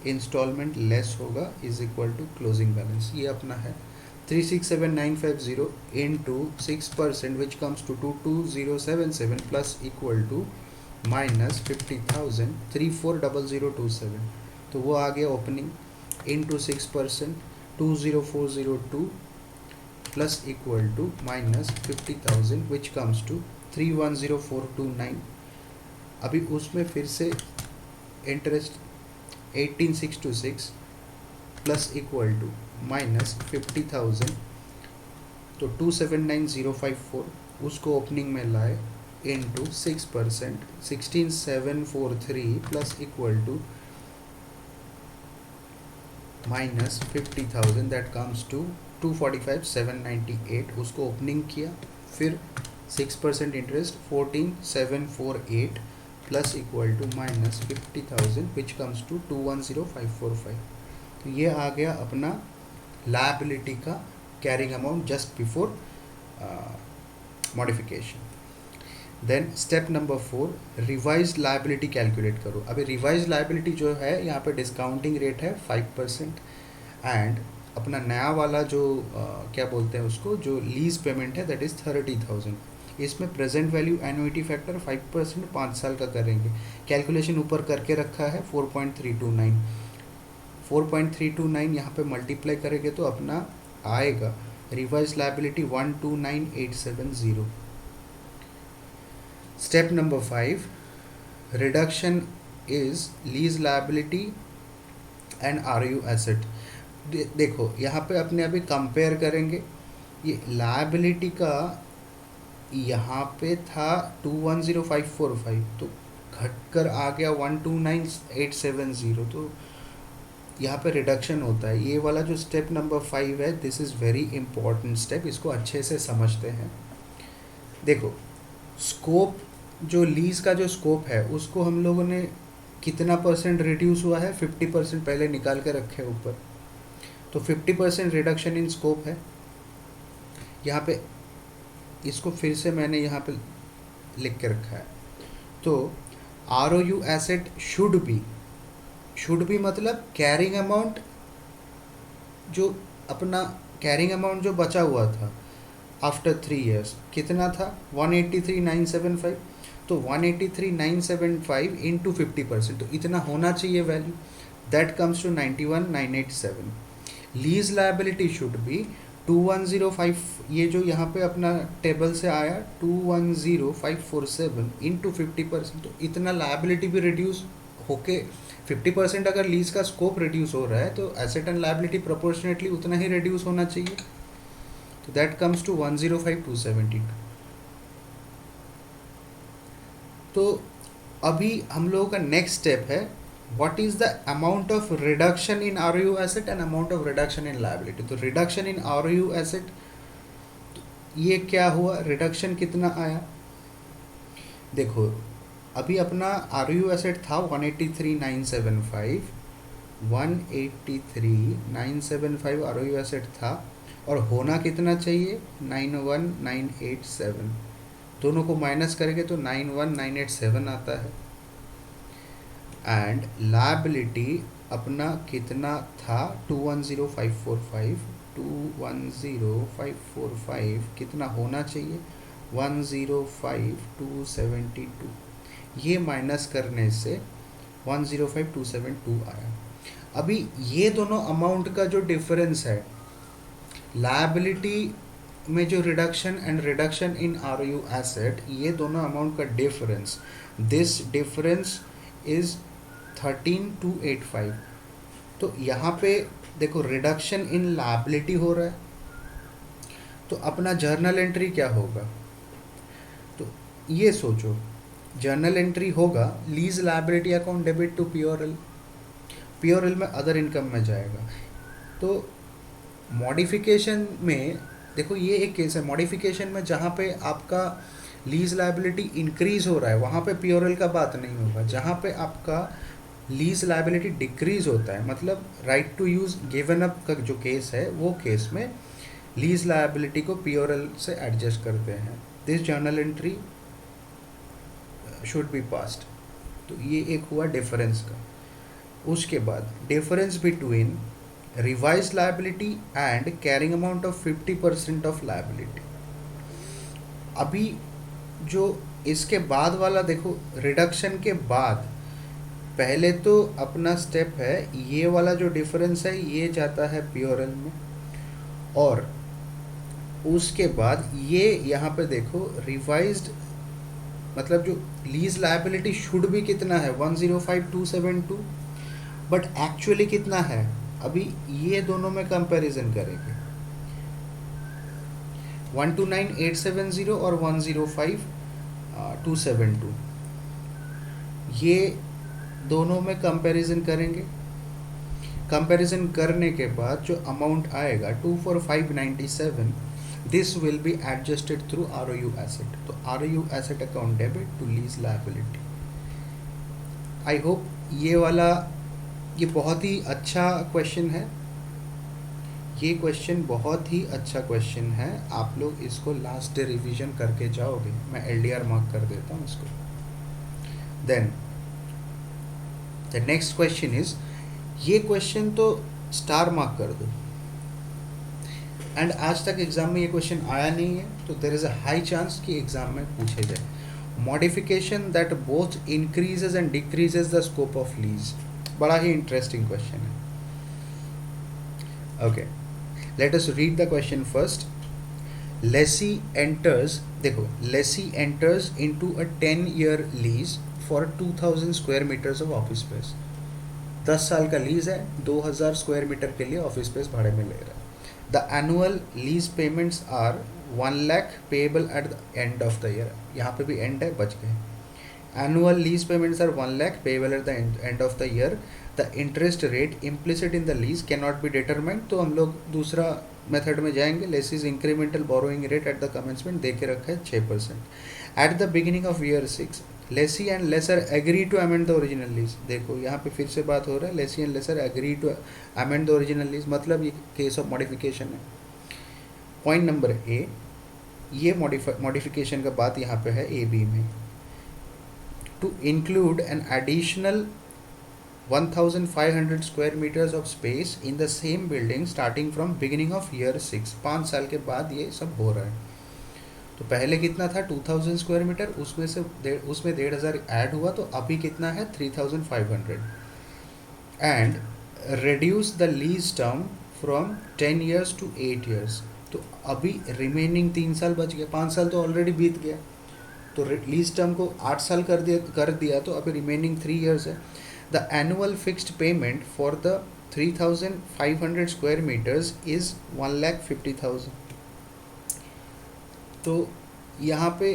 इंस्टॉलमेंट लेस होगा, is equal to closing balance. ये अपना है 367,950 into 6% which comes to 22077 plus equal to minus 50,000 340027। तो वो आ गया opening into 6% 20402 plus equal to minus 50,000 which comes to 310429। अभी उसमें फिर से interest 18,626 plus equal to minus 50,000, तो 279,054 उसको ओपनिंग में लाए into 6% 16,743 plus equal to minus 50,000 that comes to 245,798 उसको ओपनिंग किया, फिर 6% interest 14,748 plus equal to minus 50,000 which comes to 210,545। तो ये आ गया अपना लायबिलिटी का carrying amount just before modification. Then step number 4, revise liability calculate करो। अभी रिवाइज लायबिलिटी जो है यहाँ पे डिस्काउंटिंग रेट है 5% एंड अपना नया वाला जो क्या बोलते हैं उसको, जो लीज पेमेंट है दैट इज़ 30,000। इसमें प्रेजेंट वैल्यू एन्युइटी फैक्टर 5% 5 साल का करेंगे। कैलकुलेशन ऊपर करके रखा है 4.329 यहाँ पे मल्टीप्लाई करेंगे तो अपना आएगा revise liability 129,870। Step number 5, reduction is lease liability and ROU asset. देखो यहाँ पे अपने अभी कंपेयर करेंगे, ये लायबिलिटी का यहाँ पे था 210545, तो घटकर आ गया 129870, तो यहाँ पे रिडक्शन होता है। ये वाला जो स्टेप नंबर 5 है, this is very important step, इसको अच्छे से समझते हैं। देखो स्कोप, जो लीज का जो स्कोप है उसको हम लोगों ने कितना परसेंट रिड्यूस हुआ है, 50% पहले निकाल के रखे ऊपर, तो 50% रिडक्शन इन स्कोप है यहाँ पे। इसको फिर से मैंने यहाँ पे लिख के रखा है। तो ROU एसेट शुड बी मतलब कैरिंग अमाउंट, जो अपना कैरिंग अमाउंट जो बचा हुआ था आफ्टर 3 years कितना था, 183,975, तो 183,975 इंटू 50%, तो इतना होना चाहिए value, that comes to 91,987। Lease liability should be 2105, ये जो यहाँ पे अपना टेबल से आया 210547 इंटू 50%, तो इतना लायबिलिटी भी रिड्यूस होके 50% अगर लीज का स्कोप रिड्यूस हो रहा है तो एसेट एंड लायबिलिटी प्रोपोर्शनेटली उतना ही रिड्यूस होना चाहिए, तो दैट कम्स टू 105,272। तो अभी हम लोगों का नेक्स्ट स्टेप है, what is the amount of reduction in ROU asset and amount of reduction in liability. तो रिडक्शन इन ROU एसेट, ये क्या हुआ, रिडक्शन कितना आया, देखो अभी अपना ROU एसेट था 183,975, 183,975 ROU एसेट था, और होना कितना चाहिए, 91,987, दोनों को माइनस करेंगे तो 91,987 आता है। एंड लायबिलिटी अपना कितना था, 210,545, 210,545 कितना होना चाहिए, 105,272, ये माइनस करने से 105,272 आया। अभी ये दोनों अमाउंट का जो डिफरेंस है, लायबिलिटी में जो reduction and reduction in ROU asset, ये दोनों अमाउंट का डिफरेंस, दिस डिफरेंस इज 13,285। तो यहाँ पे देखो रिडक्शन इन लायबिलिटी हो रहा है, तो अपना जर्नल एंट्री क्या होगा, तो ये सोचो जर्नल एंट्री होगा lease liability account debit to PORL, PORL में अदर इनकम में जाएगा। तो मॉडिफिकेशन में देखो ये एक केस है, मॉडिफिकेशन में जहाँ पे आपका लीज लायबिलिटी इंक्रीज हो रहा है वहाँ पे PORL का बात नहीं होगा, जहाँ पे आपका लीज लायबिलिटी डिक्रीज होता है, मतलब right to use given up का जो केस है, वो केस में लीज लायबिलिटी को PORL से एडजस्ट करते हैं। This journal entry should be passed. तो ये एक हुआ डिफरेंस का। उसके बाद difference between revise liability and carrying amount of 50% of liability. अभी जो इसके बाद वाला देखो, रिडक्शन के बाद पहले तो अपना स्टेप है, ये वाला जो डिफरेंस है ये जाता है PORL में, और उसके बाद ये यहाँ पे देखो रिवाइज्ड, मतलब जो लीज लायबिलिटी शुड भी कितना है 105,272, बट एक्चुअली कितना है, अभी ये दोनों में कंपैरिजन करेंगे, 129,870 और 105,272, ये दोनों में कंपैरिजन करेंगे। कंपैरिजन करने के बाद जो अमाउंट आएगा 24,597, this will be adjusted through ROU asset. तो ROU asset account debit to lease liability. I hope ये वाला, ये बहुत ही अच्छा क्वेश्चन है, ये क्वेश्चन बहुत ही अच्छा क्वेश्चन है, आप लोग इसको लास्ट डे रिवीजन करके जाओगे, मैं LDR मार्क कर देता हूँ इसको। Then the next question is, ये क्वेश्चन तो स्टार मार्क कर दो, एंड आज तक एग्जाम में ये क्वेश्चन आया नहीं है, तो there is a high chance कि एग्जाम में पूछे जाए। Modification that both increases and decreases the scope of lease, बड़ा ही इंटरेस्टिंग क्वेश्चन है। Okay, let us read the question first. Lessee enters, देखो lessee enters into a 10-year year फॉर 2,000 square meters of office space। 10 साल का लीज है, 2000 स्क्वायर मीटर के लिए ऑफिस स्पेस भाड़े में ले रहा है। The annual lease payments are 1 lakh payable at the end of the year, यहाँ पे भी एंड है, बच गए। Annual lease payments are 1 lakh payable at the end of the year. The interest rate implicit in the lease can not be determined, तो हम लोग दूसरा मेथड में जाएंगे। Lessee's incremental borrowing rate at the commencement date के रखा है 6%। At the beginning of year 6 lessee and lessor agree to amend the original lease. देखो यहाँ पे फिर से बात हो रहा है, lessee and lessor agree to amend the original lease, मतलब ये केस ऑफ मॉडिफिकेशन है। पॉइंट नंबर ए, ये मॉडिफिकेशन का बात यहाँ पे है ए बी में। To include an additional 1500 square metres of space in the same building starting from beginning of year 6, 5 साल के बाद ये सब हो रहा है। तो पहले कितना था 2000 स्क्वायर मीटर, उसमें से उसमें 1500 ऐड हुआ, तो अभी कितना है 3500। And reduce the lease term from 10 years to 8 years, तो अभी रिमेनिंग 3 साल बच गया, 5 साल तो ऑलरेडी बीत गया, तो लीज टर्म को 8 साल कर दिया, तो अभी रिमेनिंग 3 ईयर्स है। The annual fixed payment for the 3500 square metres is 1,50,000। तो यहाँ पे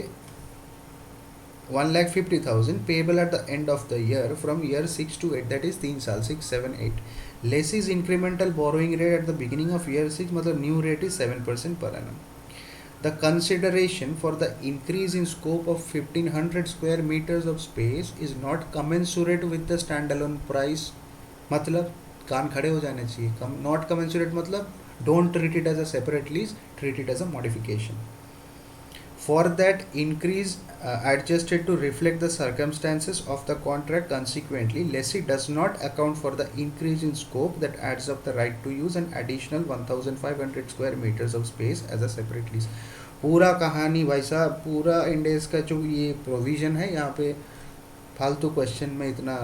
1,50,000 payable at the end of the year from year 6 to 8, that is 3 साल, 6, 7, 8। Lessees incremental borrowing rate at the beginning of year 6, मतलब new rate is 7% per annum. The consideration for the increase in scope of 1500 square meters of space is not commensurate with the standalone price, मतलब कान खड़े हो जाने चाहिए, not commensurate मतलब don't treat it as a separate lease, treat it as a modification. For that increase adjusted to reflect the circumstances of the contract, consequently lessee does not account for the increase in scope that adds up the right to use an additional 1500 square meters of space as a separate lease. पूरा कहानी भाई साहब, पूरा इंडेस का जो ये प्रोविज़न है यहाँ पे फालतू क्वेश्चन में इतना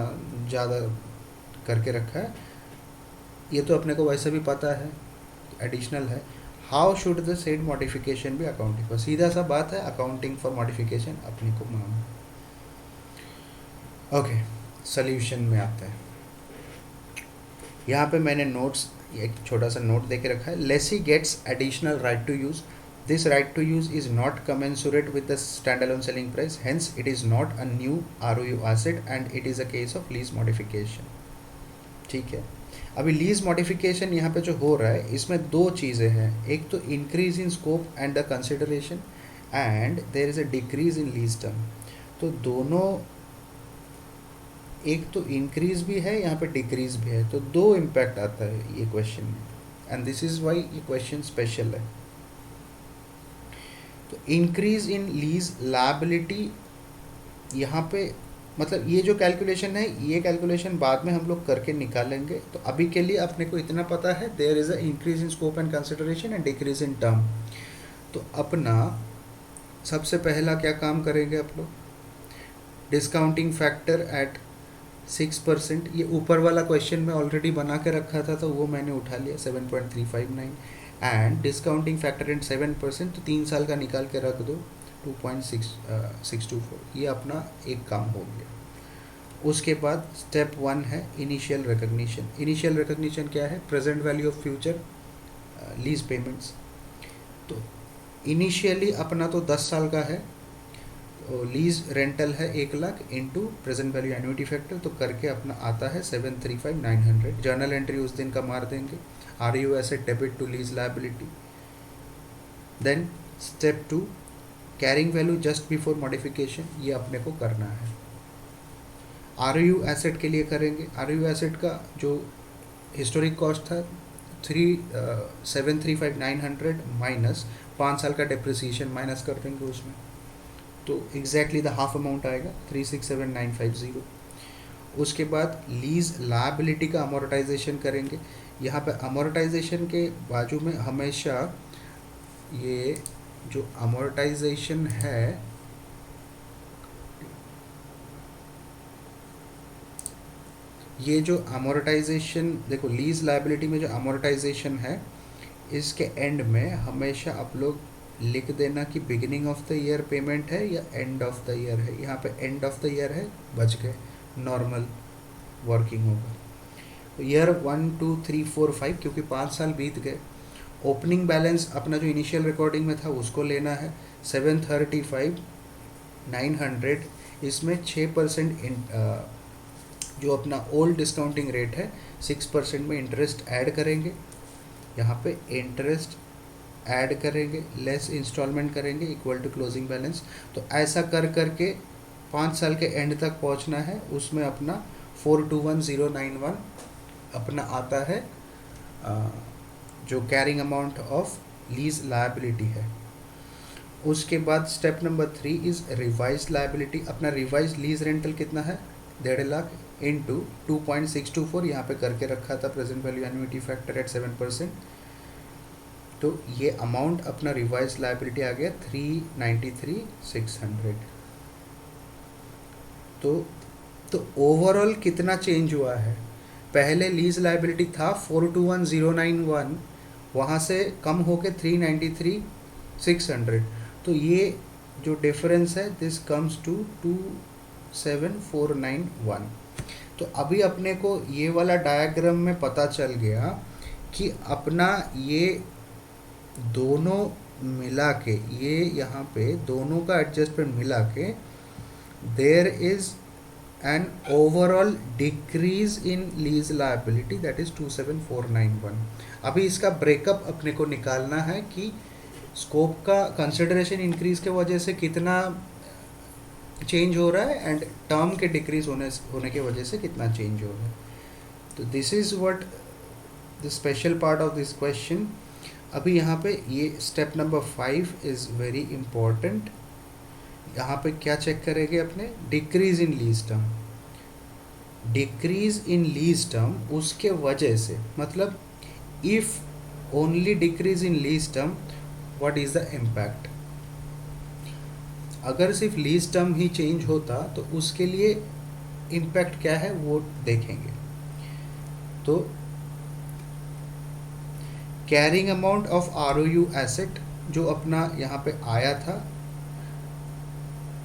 ज़्यादा करके रखा है, ये तो अपने को वैसे भी पता है, एडिशनल है। How should the said modification भी अकाउंटिंग फॉर, सीधा सा बात है, अकाउंटिंग फॉर मॉडिफिकेशन अपने को मालूम। ओके, सॉल्यूशन में आता है। यहाँ पे मैंने नोट्स, एक छोटा सा नोट दे के रखा है। Lessee gets additional right to use, this right to use is not commensurate with the standalone selling price, hence it is not a new ROU asset and it is a case of lease modification। ठीक है, अभी लीज मॉडिफिकेशन यहाँ पे जो हो रहा है, इसमें दो चीज़ें हैं, एक तो increase in scope and the consideration and there is a decrease in lease term. तो दोनों, एक तो इंक्रीज भी है यहाँ पे, डिक्रीज भी है, तो दो इम्पैक्ट आता है ये क्वेश्चन में, एंड दिस इज़ वाई ये क्वेश्चन स्पेशल है। तो इंक्रीज इन लीज लायबिलिटी यहाँ पे, मतलब ये जो कैलकुलेशन है, ये कैलकुलेशन बाद में हम लोग करके निकालेंगे। तो अभी के लिए अपने को इतना पता है, there is a increase in scope and consideration and decrease in term. तो अपना सबसे पहला क्या काम करेंगे आप लोग, डिस्काउंटिंग फैक्टर एट 6%, ये ऊपर वाला क्वेश्चन में ऑलरेडी बना के रखा था, तो वो मैंने उठा लिया 7.359, एंड डिस्काउंटिंग फैक्टर एट 7%, तो 3 साल का निकाल के रख दो 2.624, ये अपना एक काम हो गया। उसके बाद स्टेप 1 है इनिशियल रिकग्निशन। इनिशियल रिकग्निशन क्या है, present value of future lease payments. तो इनिशियली अपना तो 10 साल का है, तो लीज रेंटल है 1 lakh into present value annuity factor, तो करके अपना आता है 735,900। जर्नल एंट्री उस दिन का मार देंगे, ROU asset debit to lease liability. Then step 2 carrying value just before modification, ये अपने को करना है। ROU एसेट के लिए करेंगे, ROU एसेट का जो हिस्टोरिक कॉस्ट था 735,900 माइनस 5 साल का डेप्रिसिएशन माइनस कर देंगे उसमें, तो एग्जैक्टली द हाफ अमाउंट आएगा 367,950। उसके बाद लीज लायबिलिटी का अमोर्टाइजेशन करेंगे। यहाँ पे अमोर्टाइजेशन के बाजू में हमेशा ये जो अमोर्टाइजेशन है, ये जो अमोर्टाइजेशन देखो, लीज लायबिलिटी में जो अमोर्टाइजेशन है, इसके एंड में हमेशा आप लोग लिख देना कि beginning of the year payment है या एंड ऑफ द ईयर है। यहाँ पे एंड ऑफ द ईयर है, बच गए, नॉर्मल वर्किंग होगा। ईयर 1 2 3 4 5, क्योंकि 5 साल बीत गए। ओपनिंग बैलेंस अपना जो इनिशियल रिकॉर्डिंग में था उसको लेना है 735,900। इसमें 6% जो अपना ओल्ड डिस्काउंटिंग रेट है 6% में इंटरेस्ट ऐड करेंगे। यहाँ पे इंटरेस्ट ऐड करेंगे, लेस इंस्टॉलमेंट करेंगे, इक्वल टू क्लोजिंग बैलेंस। तो ऐसा कर करके 5 साल के एंड तक पहुँचना है। उसमें अपना 421091 अपना आता है, जो carrying amount of lease liability है। उसके बाद step number 3 is revise liability. अपना रिवाइज लीज रेंटल कितना है, 1.5 लाख इंटू 2.624, यहाँ पे करके रखा था present value annuity factor at 7%। तो ये अमाउंट अपना रिवाइज लायबिलिटी आ गया 393,600। तो ओवरऑल कितना चेंज हुआ है, पहले लीज लायबिलिटी था 421091, वहाँ से कम होके 393,600। तो ये जो डिफरेंस है दिस कम्स टू 27491। तो अभी अपने को ये वाला डायग्राम में पता चल गया कि अपना ये दोनों मिला के, ये यहाँ पे दोनों का एडजस्टमेंट मिला के there is an overall decrease in lease liability, that is 27491। अभी इसका ब्रेकअप अपने को निकालना है कि स्कोप का कंसिडरेशन इंक्रीज के वजह से कितना चेंज हो रहा है एंड टर्म के डिक्रीज होने के वजह से कितना चेंज हो रहा है। तो this is what the special part of this question. अभी यहाँ पे ये step number 5 is very important. यहाँ पे क्या चेक करेंगे अपने, decrease in lease term. Decrease in lease term उसके वजह से, मतलब if only decrease in lease term what is the impact. अगर सिर्फ लीज टर्म ही चेंज होता तो उसके लिए इम्पैक्ट क्या है वो देखेंगे। तो carrying amount of ROU asset जो अपना यहाँ पे आया था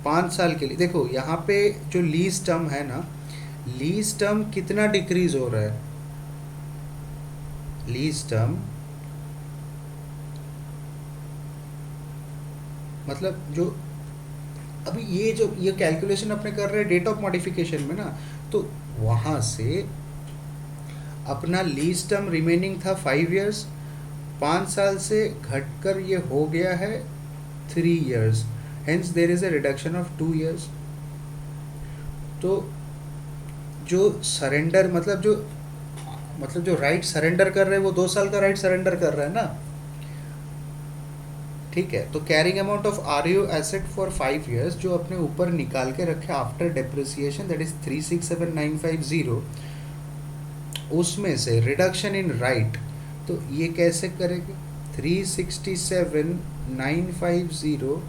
5 साल के लिए, देखो यहाँ पे जो लीज टर्म है ना, लीज टर्म कितना डिक्रीज हो रहा है, लीज टर्म मतलब जो अभी ये कैलकुलेशन अपने कर रहे हैं डेट ऑफ मॉडिफिकेशन में ना, तो वहाँ से अपना लीज टर्म रिमेनिंग था 5 इयर्स, 5 साल से घटकर ये हो गया है 3 years, hence there is a reduction of 2 years. तो जो सरेंडर मतलब जो राइट सरेंडर कर रहे हैं वो 2 साल का राइट सरेंडर कर रहा है ना, ठीक है। तो carrying amount of ROU asset for 5 years जो अपने ऊपर निकाल के रखे आफ्टर डेप्रिसिएशन दैट इज 367,950, उसमें से रिडक्शन इन राइट, तो ये कैसे करेंगे, 367,950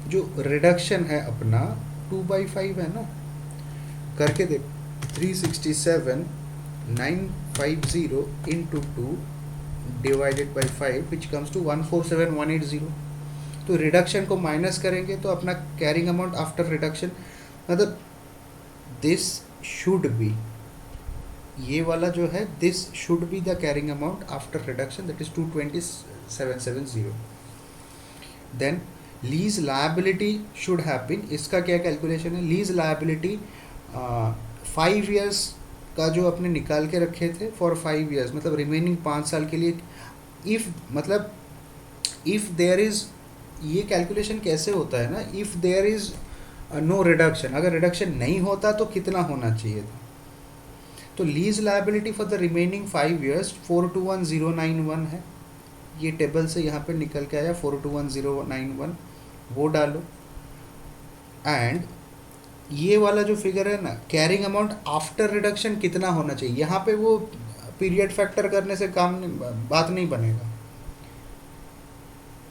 जो रिडक्शन है अपना 2/5 है ना, करके देख 367,950 into 2 divided by 5 which comes to 147,180। तो रिडक्शन को माइनस करेंगे तो अपना कैरिंग अमाउंट आफ्टर रिडक्शन, मतलब दिस शुड बी, ये वाला जो है this should be the carrying amount after reduction that is 227,770। Then lease liability should have been, इसका क्या कैलकुलेशन है, लीज लायबिलिटी 5 इयर्स का जो अपने निकाल के रखे थे फॉर 5 इयर्स, मतलब रिमेनिंग 5 साल के लिए, इफ मतलब इफ देयर इज, ये कैलकुलेशन कैसे होता है ना, if there is no reduction, अगर रिडक्शन नहीं होता तो कितना होना चाहिए था। तो lease liability for the remaining 5 years 421091 है, ये टेबल से यहाँ पे निकल के आया 421091, वो डालो। एंड ये वाला जो फिगर है ना, कैरिंग अमाउंट आफ्टर रिडक्शन कितना होना चाहिए, यहाँ पे वो पीरियड फैक्टर करने से बात नहीं बनेगा।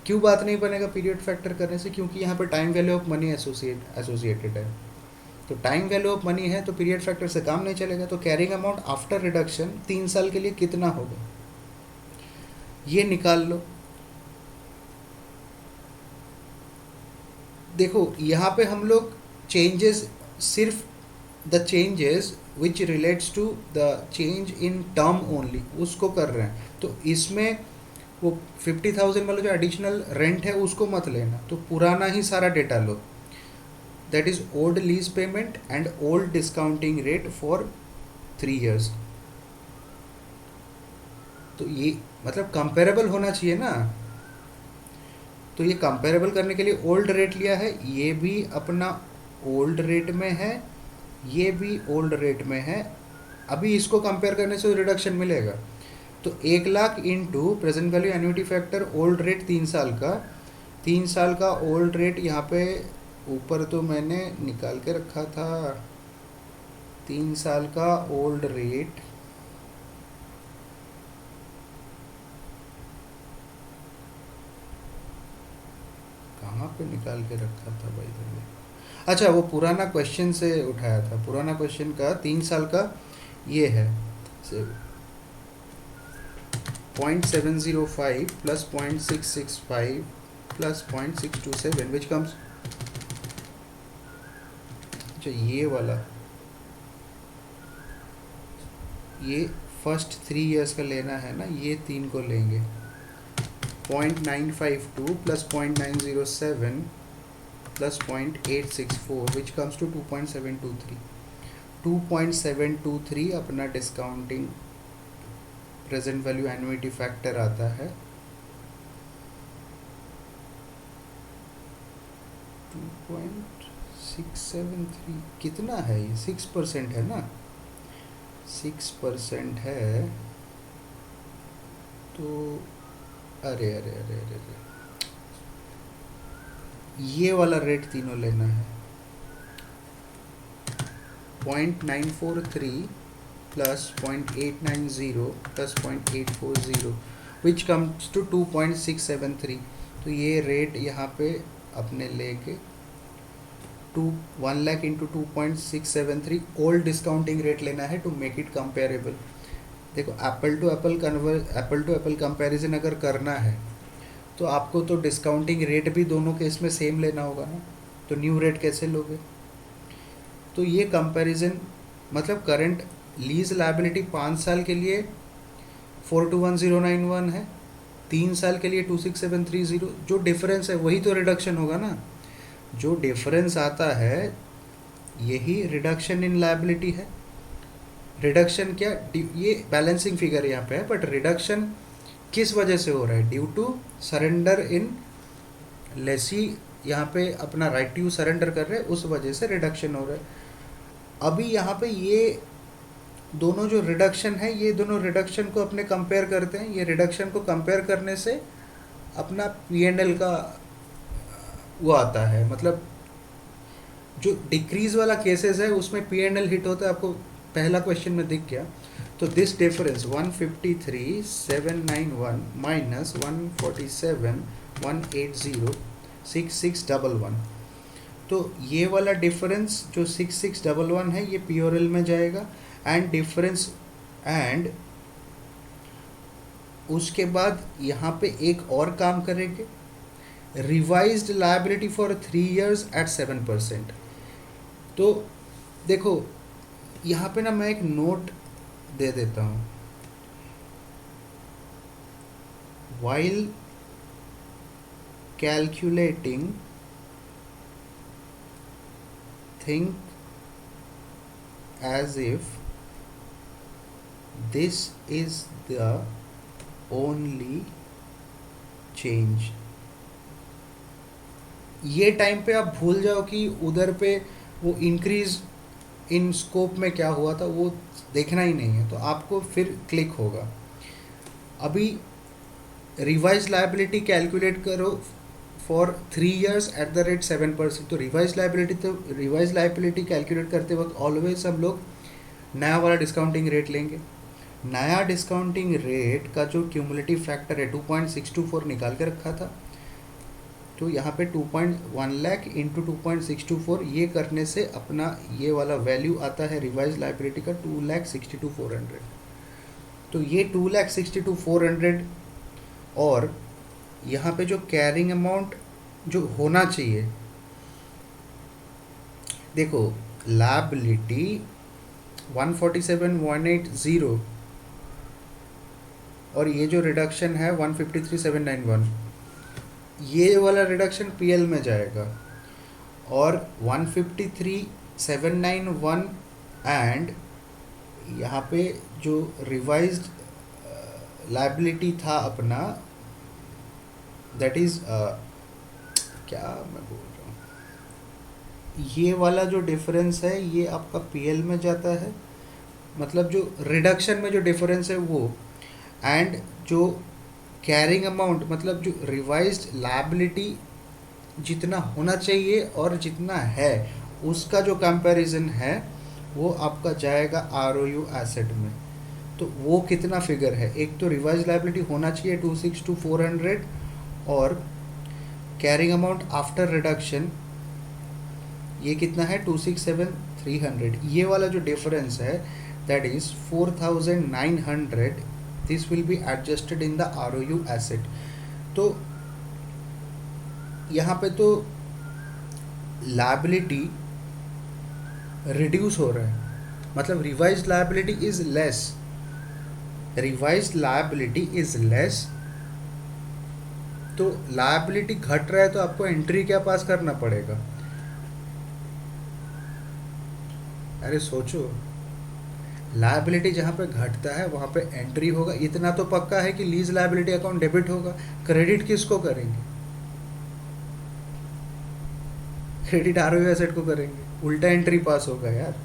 क्यों बात नहीं बनेगा पीरियड फैक्टर करने से, क्योंकि यहाँ पे time value of money associated है। तो टाइम वैल्यू ऑफ मनी है तो पीरियड फैक्टर से काम नहीं चलेगा। तो कैरिंग अमाउंट आफ्टर रिडक्शन 3 साल के लिए कितना होगा ये निकाल लो। देखो यहाँ पे हम लोग चेंजेस सिर्फ the changes which relates to the change in term only उसको कर रहे हैं, तो इसमें वो 50,000 वाला जो एडिशनल रेंट है उसको मत लेना, तो पुराना ही सारा data low, that is old lease payment and old discounting rate for 3 years। तो ये मतलब कंपेरेबल होना चाहिए ना, तो ये कंपेरेबल करने के लिए ओल्ड रेट लिया है, ये भी अपना ओल्ड रेट में है, ये भी ओल्ड रेट में है। अभी इसको कंपेयर करने से रिडक्शन मिलेगा, तो 1,00,000 into present value annuity factor old rate 3 साल का, 3 साल का ओल्ड रेट यहाँ पे ऊपर तो मैंने निकाल के रखा था, 3 साल का ओल्ड रेट कहाँ पे निकाल के रखा था भाई तुमने? अच्छा, वो पुराना क्वेश्चन से उठाया था, पुराना क्वेश्चन का 3 साल का ये है 0.705 प्लस 0.665 प्लस 0.627 विच कम्स, अच्छा ये वाला, ये फर्स्ट 3 years का लेना है ना, ये 3 को लेंगे 0.952 plus 0.907 plus 0.864 which comes to 2.723, 2.723 अपना discounting present value annuity factor आता है, 2.673 कितना है ये, 6% है ना, 6% है, तो अरे अरे अरे अरे अरे, ये वाला रेट तीनों लेना है, 0.943 plus 0.890 plus 0.840 which comes to 2.673, तो ये रेट यहाँ पे अपने लेके 1,00,000 इंटू 2.673 ओल्ड डिस्काउंटिंग रेट लेना है टू मेक इट कंपेरेबल। देखो एप्पल टू एप्पल कंपैरिजन अगर करना है तो आपको तो डिस्काउंटिंग रेट भी दोनों केस में सेम लेना होगा ना, तो न्यू रेट कैसे लोगे? तो ये कंपैरिजन मतलब करंट लीज लायबिलिटी 5 साल के लिए 421091 है, 3 साल के लिए 26730, जो डिफरेंस है वही तो रिडक्शन होगा ना, जो डिफरेंस आता है यही रिडक्शन इन लायबिलिटी है। रिडक्शन क्या, ये बैलेंसिंग फिगर यहाँ पे है, बट रिडक्शन किस वजह से हो रहा है? Due to surrender in lessee, यहाँ पे अपना राइट टू सरेंडर कर रहे हैं, उस वजह से रिडक्शन हो रहा है। अभी यहाँ पे ये दोनों जो रिडक्शन है, ये दोनों रिडक्शन को अपने कंपेयर करते हैं, ये रिडक्शन को कंपेयर करने से अपना P&L का वो आता है, मतलब जो डिक्रीज वाला केसेस है उसमें P&L हिट होता है, आपको पहला क्वेश्चन में दिख गया। तो दिस डिफरेंस 153,791 माइनस 147,180 6611, तो ये वाला डिफरेंस जो 6611 है ये P&L में जाएगा, एंड डिफरेंस, एंड उसके बाद यहाँ पे एक और काम करेंगे, revised liability for 3 years at 7%। तो देखो यहाँ पे ना मैं एक नोट दे देता हूँ, while calculating think as if this is the only change। ये टाइम पे आप भूल जाओ कि उधर पे वो इंक्रीज इन स्कोप में क्या हुआ था, वो देखना ही नहीं है, तो आपको फिर क्लिक होगा। अभी रिवाइज लायबिलिटी कैलकुलेट करो for 3 years eight the rate 7%, तो रिवाइज लायबिलिटी कैलकुलेट करते वक्त ऑलवेज हम लोग नया वाला डिस्काउंटिंग रेट लेंगे। नया डिस्काउंटिंग रेट का जो क्यूमुलेटिव फैक्टर है 2.624 निकाल के रखा था, तो यहाँ पे 1 लाख इंटू 2.624 ये करने से अपना ये वाला वैल्यू आता है रिवाइज लायबिलिटी का 2,62,400। तो ये 2,62,400 और यहाँ पे जो कैरिंग अमाउंट जो होना चाहिए, देखो लायबिलिटी 147,180 और ये जो रिडक्शन है 153,791, ये वाला रिडक्शन पीएल में जाएगा, और 153,791 एंड यहाँ पे जो रिवाइज्ड लायबिलिटी था अपना, दैट इज़ क्या मैं बोल रहा हूँ, ये वाला जो डिफरेंस है ये आपका पीएल में जाता है, मतलब जो रिडक्शन में जो डिफरेंस है वो, एंड जो कैरिंग अमाउंट मतलब जो रिवाइज्ड लायबिलिटी जितना होना चाहिए और जितना है उसका जो कंपैरिजन है वो आपका जाएगा आरओयू एसेट में। तो वो कितना फिगर है, एक तो रिवाइज लायबिलिटी होना चाहिए 262,400 और कैरिंग अमाउंट आफ्टर रिडक्शन ये कितना है 267,300, ये वाला जो डिफरेंस है that is 4,900, this will be adjusted in the ROU asset. तो यहाँ पे तो लायबिलिटी रिड्यूस हो रहा है, मतलब revised liability is less, revised liability is less, तो लायबिलिटी घट रहा है तो आपको एंट्री क्या पास करना पड़ेगा, अरे सोचो, लायबिलिटी जहाँ पे घटता है वहाँ पे एंट्री होगा, इतना तो पक्का है कि लीज लायबिलिटी अकाउंट डेबिट होगा, क्रेडिट किसको करेंगे, क्रेडिट आरओयू एसेट को करेंगे, उल्टा एंट्री पास होगा यार।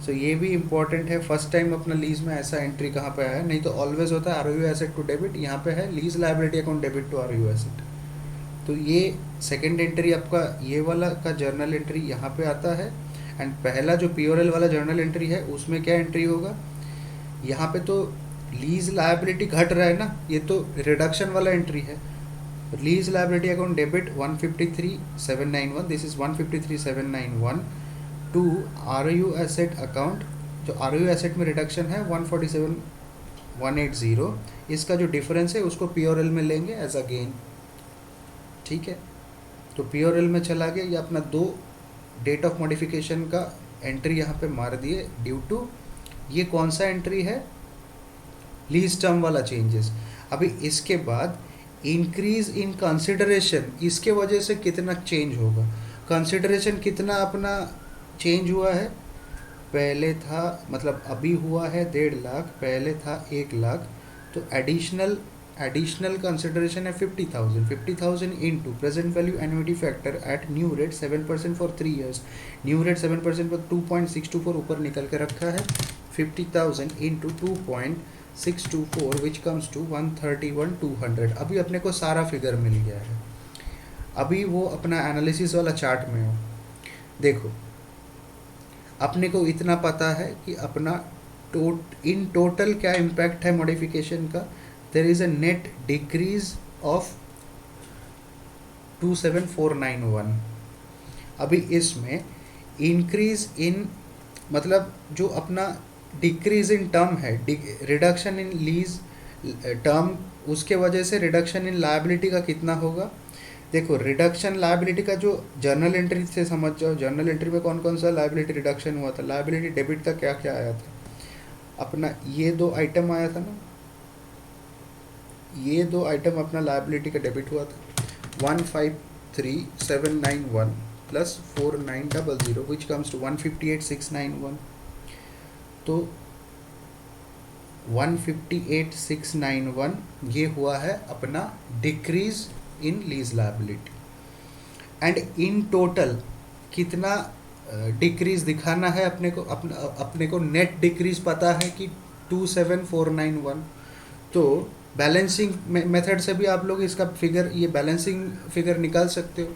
सो ये भी इम्पॉर्टेंट है, फर्स्ट टाइम अपना लीज में ऐसा एंट्री कहाँ पे आया, नहीं तो ऑलवेज होता है आरओयू एसेट टू डेबिट, यहाँ पे है lease liability account debit to ROU asset. तो ये सेकेंड एंट्री आपका ये वाला का जर्नल एंट्री यहाँ पे आता है, एंड पहला जो पीओएल वाला जर्नल एंट्री है उसमें क्या एंट्री होगा, यहाँ पे तो लीज लायबिलिटी घट रहा है ना, ये तो रिडक्शन वाला एंट्री है, lease liability account debit 153,791, this is 153,791 to ROU asset account, जो आरओयू एसेट में रिडक्शन है 147,180, इसका जो डिफरेंस है उसको पीओएल में लेंगे एज अ गेन, ठीक है। तो पीओएल में चला गया, ये अपना दो डेट ऑफ मॉडिफिकेशन का एंट्री यहाँ पे मार दिए ड्यू टू, ये कौन सा एंट्री है, लीज टर्म वाला चेंजेस। अभी इसके बाद इंक्रीज इन कंसिडरेशन, इसके वजह से कितना चेंज होगा, कंसिडरेशन कितना अपना चेंज हुआ है, पहले था मतलब अभी हुआ है 1.5 लाख, पहले था 1 लाख, तो एडिशनल कंसिडरेशन है 50,000 into present value annuity factor at new rate 7% for 3 years, new rate 7% पर 2.624 ऊपर निकल के रखा है, 50,000 इंटू 2.624 विच कम्स टू 131,200। अभी अपने को सारा फिगर मिल गया है, अभी वो अपना एनालिसिस वाला चार्ट में हो, देखो अपने को इतना पता है कि अपना इन टोटल क्या इम्पैक्ट है मॉडिफिकेशन का, there is a net decrease of 27,491। अभी इसमें इंक्रीज इन मतलब जो अपना डिक्रीज इन टर्म है, रिडक्शन इन लीज टर्म, उसके वजह से रिडक्शन इन लायबिलिटी का कितना होगा, देखो रिडक्शन लायबिलिटी का जो जर्नल एंट्री से समझ जाओ, जर्नल एंट्री में कौन कौन सा लायबिलिटी रिडक्शन हुआ था, लायबिलिटी डेबिट का क्या क्या आया था, अपना ये दो आइटम आया था ना, ये दो आइटम अपना लायबिलिटी का डेबिट हुआ था, 153,791 प्लस 4,900 विच कम्स टू 158,691, तो 158,691 ये हुआ है अपना decrease in lease liability, and in total कितना डिक्रीज दिखाना है अपने को, अपने को नेट डिक्रीज पता है कि 27,491, तो बैलेंसिंग मेथड से भी आप लोग इसका फिगर, ये बैलेंसिंग फिगर निकाल सकते हो,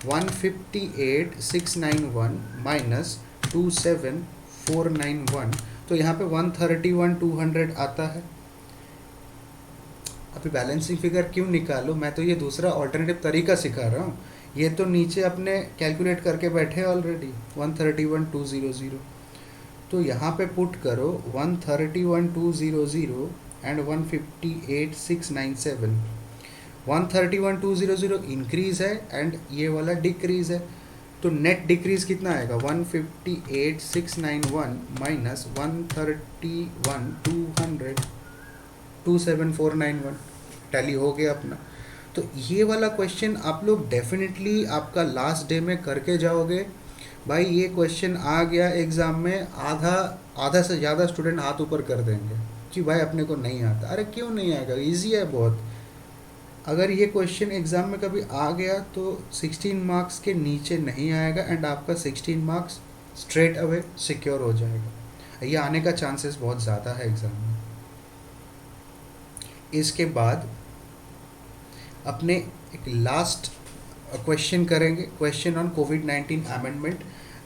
158,691 माइनस 27,491, तो यहाँ पे 131,200 आता है। अभी बैलेंसिंग फिगर क्यों निकालो, मैं तो ये दूसरा ऑल्टरनेटिव तरीका सिखा रहा हूँ, ये तो नीचे अपने कैलकुलेट करके बैठे ऑलरेडी 131,200, तो यहाँ पे पुट करो 131,200 एंड 158,697, 131,200 इंक्रीज है एंड ये वाला डिक्रीज है, तो नेट डिक्रीज कितना आएगा 158,691 माइनस 131,200 27491 टैली हो गया अपना। तो ये वाला क्वेश्चन आप लोग डेफिनेटली आपका लास्ट डे में करके जाओगे भाई। ये क्वेश्चन आ गया एग्ज़ाम में, आधा आधा से ज़्यादा स्टूडेंट हाथ ऊपर कर देंगे कि भाई अपने को नहीं आता। अरे क्यों नहीं आएगा, इजी है बहुत। अगर ये क्वेश्चन एग्ज़ाम में कभी आ गया तो 16 मार्क्स के नीचे नहीं आएगा एंड आपका 16 मार्क्स स्ट्रेट अवे सिक्योर हो जाएगा। ये आने का चांसेस बहुत ज़्यादा है एग्ज़ाम में। इसके बाद अपने एक लास्ट क्वेश्चन करेंगे, question on covid amendment,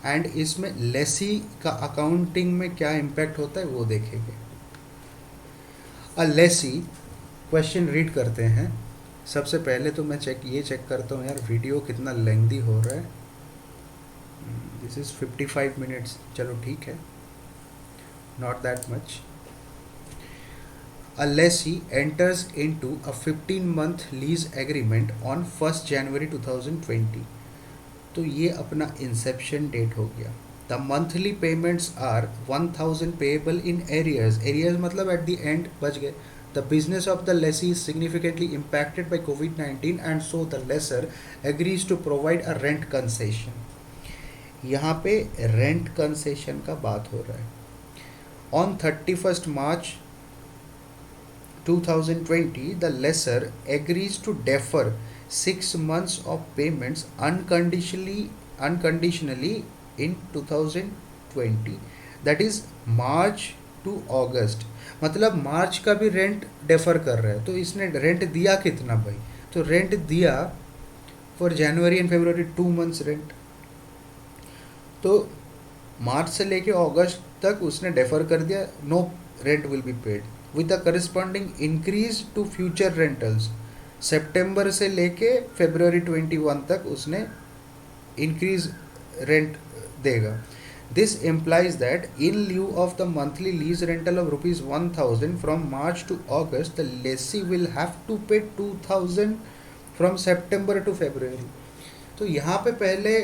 and इसमें लेसी का अकाउंटिंग में क्या इम्पैक्ट होता है वो देखेंगे। अ लेसी क्वेश्चन रीड करते हैं। सबसे पहले तो मैं ये चेक करता हूँ यार वीडियो कितना लेंथी हो रहा है। दिस इज़ 55 मिनट्स, चलो ठीक है, not that much. A lessee enters into a 15-month lease agreement on 1st January 2020. तो ये अपना इंसेप्शन डेट हो गया। The monthly payments are 1000 payable in arrears. Arrears मतलब एट द एंड बच गए। The business of the lessee is significantly impacted by कोविड-19 and so the lessor agrees to provide a rent concession. यहाँ पे रेंट कंसेशन का बात हो रहा है। On 31st March 2020, the lessor agrees to defer 6 months of payments unconditionally in 2020, that is March to August। मतलब मार्च का भी रेंट डेफर कर रहा है। तो इसने रेंट दिया कितना भाई, तो रेंट दिया for January and February 2 months rent. तो मार्च से लेके अगस्त तक उसने डेफर कर दिया, no rent will be paid with the corresponding increase to future rentals। सितंबर से लेके फरवरी 21 तक उसने इंक्रीज रेंट देगा। This implies that in lieu of the monthly lease rental of rupees 1000 from March to August, the lessee will have to pay 2000 from September to February। तो यहाँ पे पहले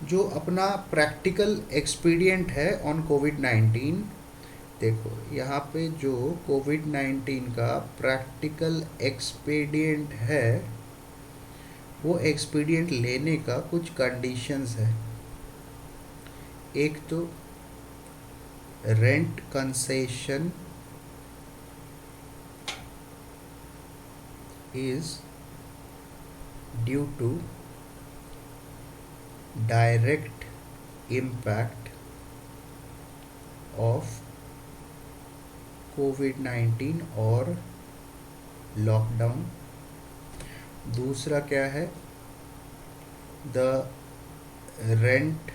जो अपना प्रैक्टिकल एक्सपीडियंट है ऑन कोविड-19, देखो यहाँ पे जो कोविड-19 का प्रैक्टिकल एक्सपीडियंट है वो एक्सपीडियंट लेने का कुछ कंडीशंस है। एक तो rent concession is due to direct impact of कोविड-19 और लॉकडाउन। दूसरा क्या है, the rent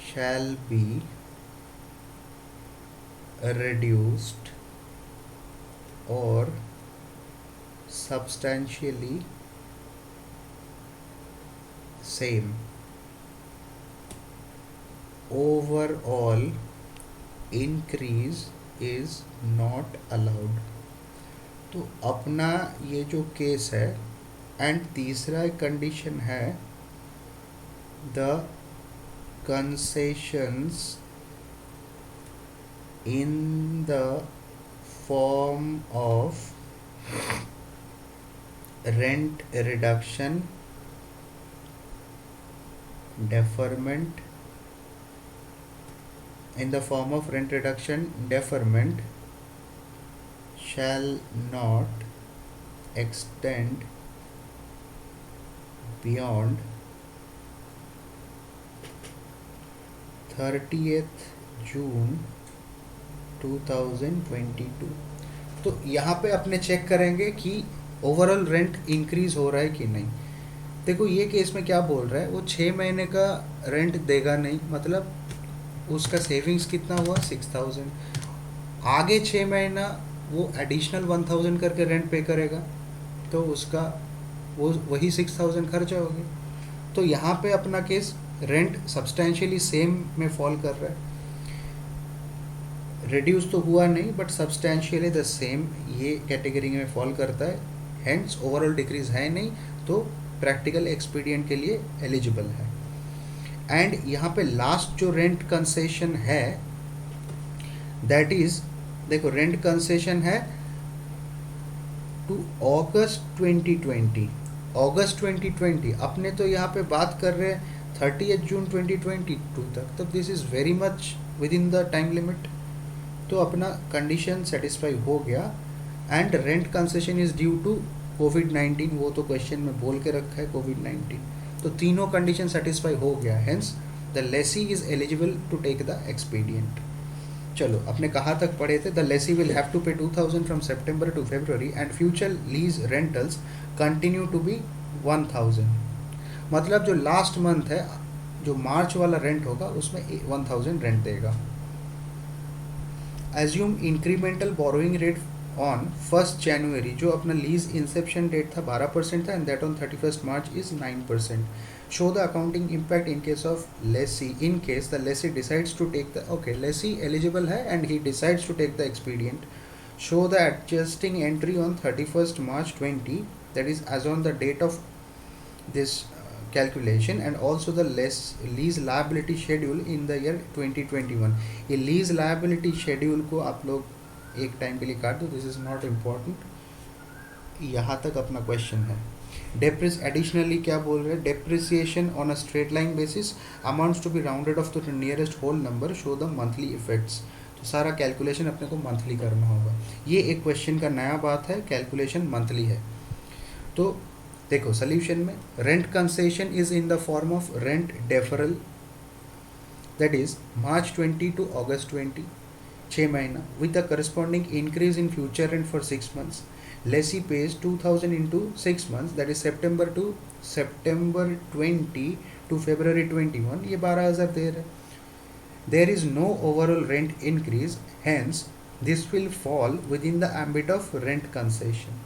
shall be reduced or substantially same। Overall increase is not allowed। तो अपना ये जो केस है, एंड तीसरा कंडीशन है the concessions in the form of rent reduction, deferment, in the form of rent reduction deferment shall not extend beyond 30th June 2022। तो यहाँ पे अपने चेक करेंगे कि ओवरऑल रेंट इंक्रीज हो रहा है कि नहीं। देखो ये केस में क्या बोल रहा है, वो 6 महीने का रेंट देगा नहीं, मतलब उसका सेविंग्स कितना हुआ 6000। आगे 6 महीना वो एडिशनल 1000 करके रेंट पे करेगा, तो उसका वो वही 6000 खर्चा होगी। तो यहाँ पे अपना केस रेंट सब्सटेंशियली सेम में फॉल कर रहा है, रिड्यूस तो हुआ नहीं बट सब्सटेंशियली द सेम ये कैटेगरी में फॉल करता है। हेंस ओवरऑल डिक्रीज है नहीं, तो प्रैक्टिकल एक्सपीडियंट के लिए एलिजिबल है। एंड यहाँ पे लास्ट जो रेंट कंसेशन है दैट इज, देखो रेंट कंसेशन है टू अगस्त 2020, अगस्त 2020। अपने तो यहाँ पे बात कर रहे हैं 30 जून 2022 तक, तब this is very much within the time limit. तो अपना कंडीशन सेटिस्फाई हो गया। And rent concession is due to कोविड-19, वो तो क्वेश्चन में बोल के रखा है कोविड-19, तो तीनों कंडीशन सेटिस्फाई हो गया, hence the lessee is eligible to take the expedient. चलो अपने कहाँ तक पढ़े थे, the lessee will have to pay 2000 from September to February and future lease rentals continue to be 1000। मतलब जो लास्ट मंथ है, जो मार्च वाला रेंट होगा उसमें 1000 रेंट देगा। Assume incremental borrowing rate on 1 January, जो अपना लीज इंसेप्शन डेट था 12% था, and that on 31 March is 9%। Show the accounting impact in case of lessee, in case the lessee decides to take the, okay lessee eligible है and he decides to take the expedient. Show the adjusting entry on 31 March 20, that is as on the date of this calculation, and also the lease liability schedule in the year 2021। ये lease liability schedule को आप लोग एक टाइम के लिए काट दो, दिस इज नॉट इम्पॉर्टेंट। यहाँ तक अपना क्वेश्चन है। एडिशनली क्या बोल रहे हैं, depreciation on a straight line basis amounts to be rounded off to the nearest whole number, show the monthly effects. तो सारा कैलकुलेशन अपने को मंथली करना होगा। ये एक क्वेश्चन का नया बात है, कैलकुलेशन मंथली है। तो देखो सोल्यूशन में, rent concession is in the form of rent deferral, that is March 20 to August 20, 6 महीना, with the corresponding increase in future rent for 6 months। Lessee pays 2000 into 6 months, that is September to September 20 to February 21, ये 12,000 दे रहे। There is no overall rent increase, hence this will fall within the ambit of rent concession.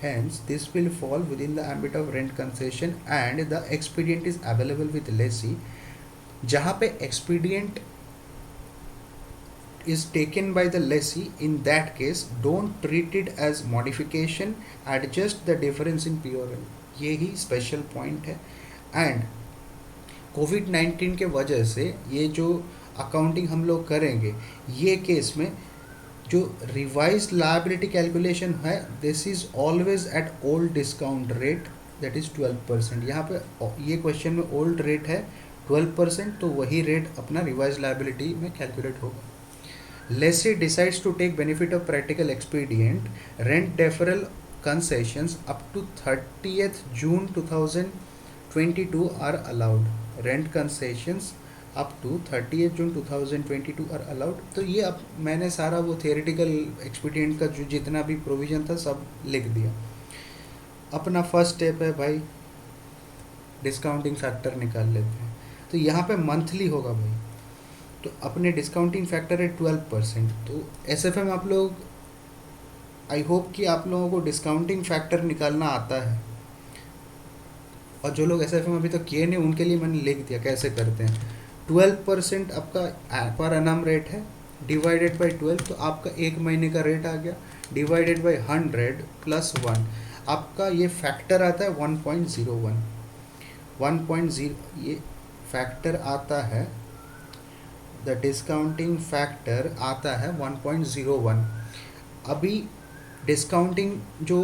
Hence, this will fall within the ambit of rent concession and the expedient is available with lessee। जहाँ पे expedient is taken by the lessee, in that case, don't treat it as modification, adjust the difference in PRL। ये ही special point है। And कोविड-19 के वजह से ये जो अकाउंटिंग हम लोग करेंगे, ये केस में जो रिवाइज लायबिलिटी कैलकुलेशन है, this is always at old discount rate, that is 12%। यहाँ पे ये क्वेश्चन में ओल्ड रेट है 12%, तो वही रेट अपना रिवाइज लायबिलिटी में कैलकुलेट होगा। Lessee decides to take benefit of practical expedient, rent deferral concessions up to 30th June 2022 are allowed. Rent concessions up to 30th June 2022 are allowed. तो ये अब मैंने सारा वो थियोरेटिकल एक्सपीडियंट का जो जितना भी प्रोविज़न था सब लिख दिया। अपना फर्स्ट स्टेप है भाई, डिस्काउंटिंग फैक्टर निकाल लेते हैं। तो यहाँ पे मंथली होगा भाई, तो अपने डिस्काउंटिंग फैक्टर है 12%। तो एसएफएम आप लोग, आई होप कि आप लोगों को डिस्काउंटिंग फैक्टर निकालना आता है, और जो लोग एसएफएम अभी तक किए नहीं उनके लिए मैंने लिख दिया कैसे करते हैं। 12% आपका पर एनम रेट है, डिवाइडेड बाई 12, तो आपका एक महीने का रेट आ गया, डिवाइडेड बाई 100 प्लस 1, आपका ये फैक्टर आता है 1.01। 1.0 ये फैक्टर आता है, द डिस्काउंटिंग फैक्टर आता है 1.01। अभी डिस्काउंटिंग जो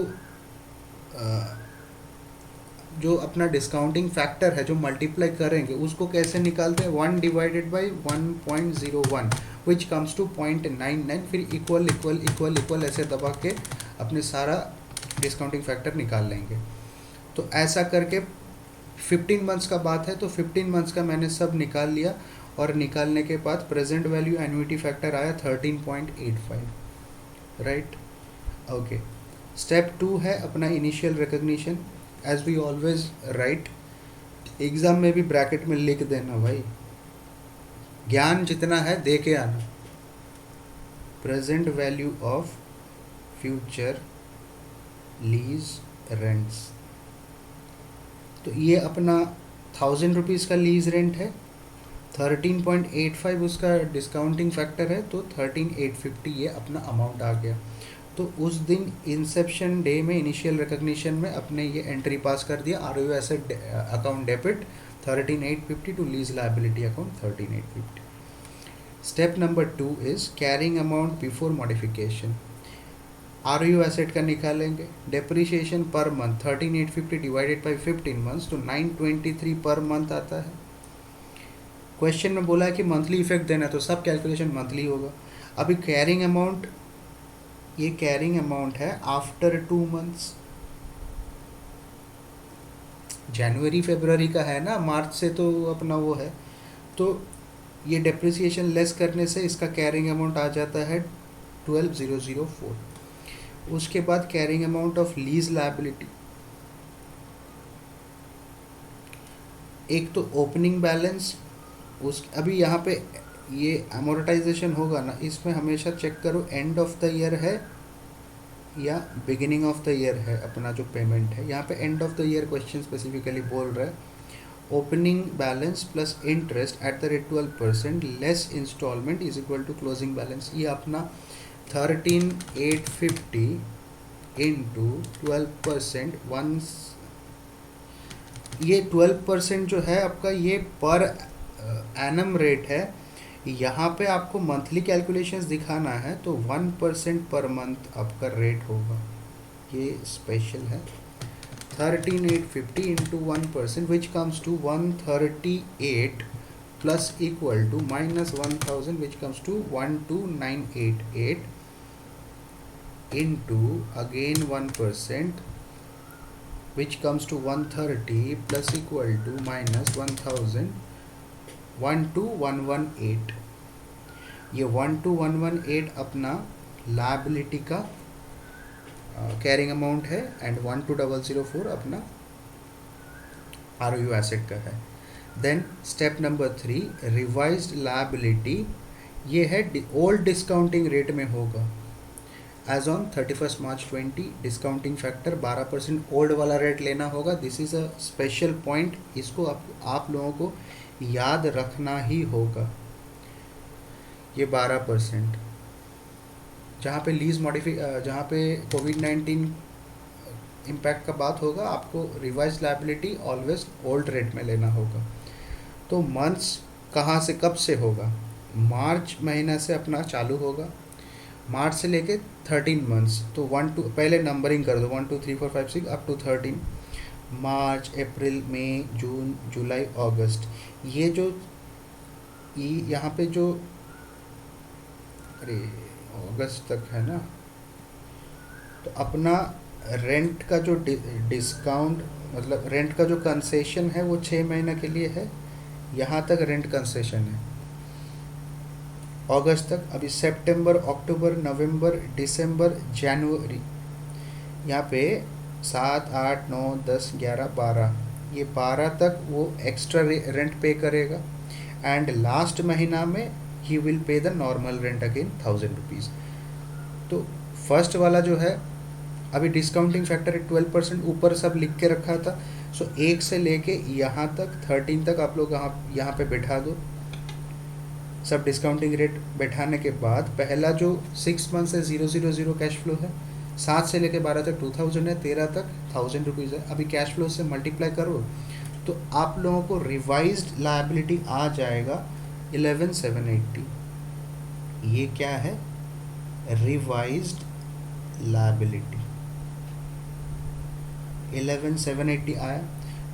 अपना डिस्काउंटिंग फैक्टर है जो मल्टीप्लाई करेंगे उसको कैसे निकालते हैं, 1 divided by 1.01 which comes to 0.99, फिर इक्वल इक्वल इक्वल इक्वल ऐसे दबा के अपने सारा डिस्काउंटिंग फैक्टर निकाल लेंगे। तो ऐसा करके 15 मंथ्स का बात है, तो 15 मंथ्स का मैंने सब निकाल लिया, और निकालने के बाद प्रेजेंट वैल्यू एन्युइटी फैक्टर आया 13.85, राइट। ओके, स्टेप 2 है अपना initial recognition, as we always write. Exam में भी ब्रैकेट में लिख देना भाई, ज्ञान जितना है दे के आना। Present value of future lease rents, तो ये अपना 1000 रुपीज़ का लीज रेंट है, 13.85 उसका डिस्काउंटिंग फैक्टर है, तो 13,850 ये अपना अमाउंट आ गया। तो उस दिन इंसेप्शन डे में इनिशियल रिकग्निशन में अपने ये एंट्री पास कर दिया, R U asset account debit 13850 to lease liability account 13850. Step number 2 is carrying amount before modification. R U asset का निकालेंगे, depreciation per month 13850 divided by 15 months तो 923 पर मंथ आता है. क्वेश्चन में बोला है कि मंथली इफेक्ट देना है तो सब कैलकुलेशन मंथली होगा. अभी कैरिंग अमाउंट, ये कैरिंग अमाउंट है आफ्टर 2 मंथ्स. जनवरी फरवरी का है ना, मार्च से तो अपना वो है, तो ये डेप्रिसिएशन लेस करने से इसका कैरिंग अमाउंट आ जाता है 12004. उसके बाद carrying amount of lease liability, एक तो ओपनिंग बैलेंस, उस अभी यहाँ पे ये अमोर्टाइजेशन होगा ना, इसमें हमेशा चेक करो एंड ऑफ द ईयर है या बिगिनिंग ऑफ द ईयर है अपना जो पेमेंट है. यहाँ पे end of the year question specifically बोल रहा है. Opening balance plus interest at the rate 12% less instalment is equal to closing balance. ये अपना 13850 इंटू 12%, वंस ये 12% जो है आपका ये पर एनम रेट है. यहाँ पे आपको मंथली कैलकुलेशंस दिखाना है तो 1% पर मंथ आपका रेट होगा, ये स्पेशल है. 13850 into 1% which comes to 138 plus equal to minus 1000 which comes to 12988 into again 1% which comes to 130 plus equal to minus 1000 12118. ये 12118 अपना लायबिलिटी का कैरिंग अमाउंट है एंड 12004 अपना आर यू एसेट का है. Then step number 3 revised liability, ये है ओल्ड डिस्काउंटिंग रेट में होगा. As on 31 March 20 discounting factor 12% old वाला रेट लेना होगा. This is a special point, इसको आप लोगों को याद रखना ही होगा. ये 12% जहाँ पे लीज जहाँ पे कोविड-19 इम्पैक्ट का बात होगा, आपको revise liability always old rate में लेना होगा. तो मंथ्स कहाँ से कब से होगा, मार्च महीना से अपना चालू होगा, मार्च से लेके 13 मंथ्स. तो 1 2 पहले नंबरिंग कर दो 1 2 3 4 5 6 अप टू 13. मार्च, अप्रैल, मई, जून, जुलाई, अगस्त, ये जो यहाँ पे जो अरे अगस्त तक है ना, तो अपना रेंट का जो डिस्काउंट मतलब रेंट का जो कंसेशन है वो 6 महीने के लिए है. यहाँ तक रेंट कंसेशन है अगस्त तक. अभी सितंबर, अक्टूबर, नवंबर, दिसंबर, जनवरी, यहाँ पे 7 8 9 10 11 12, ये 12 तक वो एक्स्ट्रा रेंट पे करेगा एंड लास्ट महीना में he will pay the normal rent again 1000 rupees. तो फर्स्ट वाला जो है अभी डिस्काउंटिंग फैक्टर 12% ऊपर सब लिख के रखा था. सो 1 से लेके यहाँ तक 13 तक आप लोग यहाँ पे बैठा दो. सब डिस्काउंटिंग रेट बैठाने के बाद पहला जो 6 मंथ से 000 कैश फ्लो है, 7 से लेके 12 तक 2000 है, 13 तक 1000 रुपीज़ है. अभी कैश फ्लो से मल्टीप्लाई करो तो आप लोगों को रिवाइज्ड लायबिलिटी आ जाएगा 11780. ये क्या है, रिवाइज्ड लायबिलिटी 11780 आया.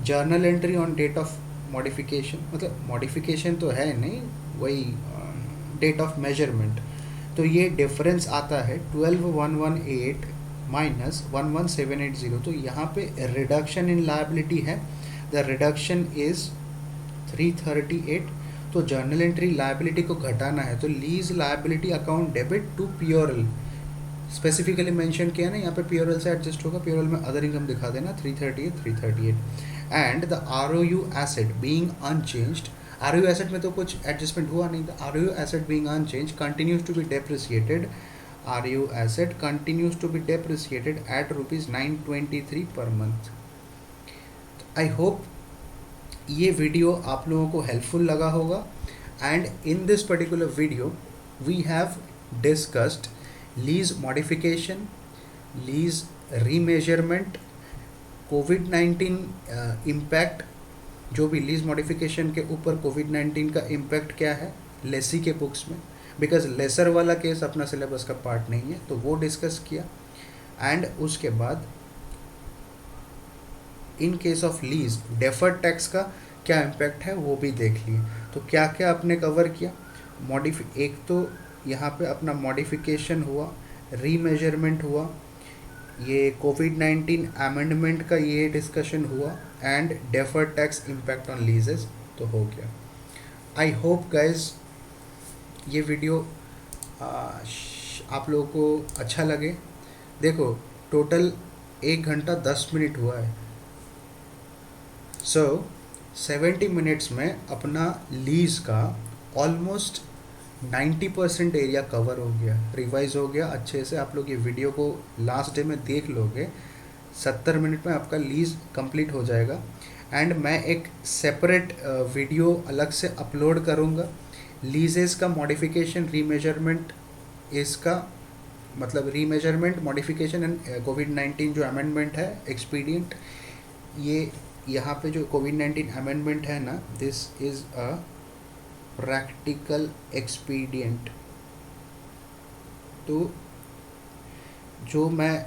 Journal entry on date of modification, मतलब मॉडिफिकेशन तो है नहीं, वही डेट ऑफ मेजरमेंट. तो ये डिफरेंस आता है 12118 माइनस 11780. तो यहाँ पे रिडक्शन इन लायबिलिटी है, द रिडक्शन इज 338. तो जर्नल एंट्री लायबिलिटी को घटाना है तो lease liability account debit to प्योरल स्पेसिफिकली मेंशन किया ना, यहाँ पे प्योरल से एडजस्ट होगा. प्योरल में अदर इनकम दिखा देना 338 and the ROU asset being unchanged. ROU asset में तो कुछ एडजस्टमेंट हुआ नहीं. The ROU asset being unchanged continues to be depreciated. ROU asset continues to be depreciated at ₹923 per month. I hope ये वीडियो आप लोगों को हेल्पफुल लगा होगा. And in this particular video we have discussed lease modification, lease remeasurement, कोविड-19 इम्पैक्ट, जो भी लीज मॉडिफिकेशन के ऊपर कोविड-19 का इम्पैक्ट क्या है लेसी के बुक्स में, बिकॉज लेसर वाला केस अपना सिलेबस का पार्ट नहीं है, तो वो डिस्कस किया। एंड उसके बाद इन case of lease deferred tax का क्या इम्पैक्ट है वो भी देख लिए। तो क्या क्या आपने कवर किया, एक तो यहाँ पे अपना मॉडिफिकेशन हुआ, रीमेजरमेंट हुआ, ये कोविड-19 अमेंडमेंट का ये डिस्कशन हुआ, and deferred tax impact on लीजेस तो हो गया। आई होप गाइज ये वीडियो आप लोगों को अच्छा लगे। देखो टोटल 1 घंटा 10 मिनट हुआ है, सो 70 मिनट्स में अपना लीज का ऑलमोस्ट 90% एरिया कवर हो गया, रिवाइज हो गया अच्छे से। आप लोग ये वीडियो को लास्ट डे में देख लोगे, 70 मिनट में आपका लीज कंप्लीट हो जाएगा। एंड मैं एक सेपरेट वीडियो अलग से अपलोड करूँगा लीजेस का मॉडिफिकेशन, रीमेजरमेंट, इसका मतलब रीमेजरमेंट, मॉडिफिकेशन एंड कोविड-19 जो अमेंडमेंट है एक्सपीडियंट, ये यहाँ पे जो कोविड-19 अमेंडमेंट है ना, this is a practical expedient. तो जो मैं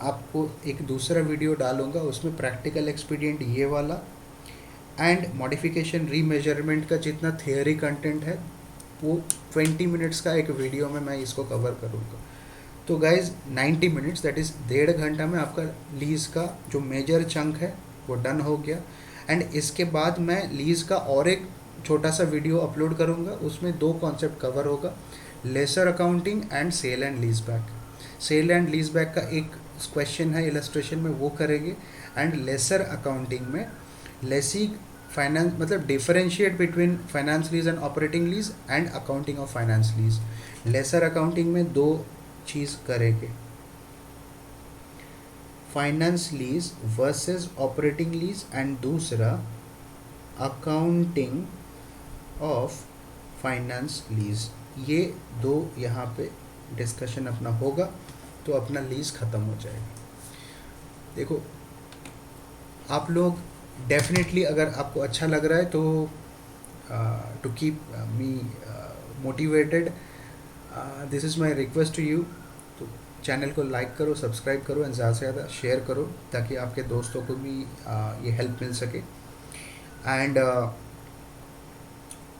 आपको एक दूसरा वीडियो डालूंगा उसमें प्रैक्टिकल एक्सपीडियंट ये वाला एंड मॉडिफिकेशन रीमेजरमेंट का जितना थियोरी कंटेंट है वो 20 मिनट्स का एक वीडियो में मैं इसको कवर करूँगा। तो गाइज 90 मिनट्स, दैट इज़ 1.5 घंटा में आपका लीज का जो मेजर चंक है वो डन हो गया। एंड इसके बाद मैं लीज का और एक छोटा सा वीडियो अपलोड करूँगा, उसमें 2 कॉन्सेप्ट कवर होगा, lessor accounting and sale and lease back. Sale and lease back का एक क्वेश्चन है इलस्ट्रेशन में, वो करेंगे। एंड लेसर अकाउंटिंग में लेसी फाइनेंस, मतलब differentiate between finance lease and operating lease and accounting of finance lease. Lessor accounting में 2 चीज़ करेंगे, finance lease versus operating lease, and दूसरा अकाउंटिंग ऑफ फाइनेंस लीज। ये 2 यहाँ पे डिस्कशन अपना होगा, तो अपना लीज ख़त्म हो जाएगा। देखो आप लोग डेफिनेटली, अगर आपको अच्छा लग रहा है तो to keep me motivated, this is my request to you, तो चैनल को लाइक करो, सब्सक्राइब करो एंड ज़्यादा से ज़्यादा शेयर करो, ताकि आपके दोस्तों को भी ये हेल्प मिल सके। एंड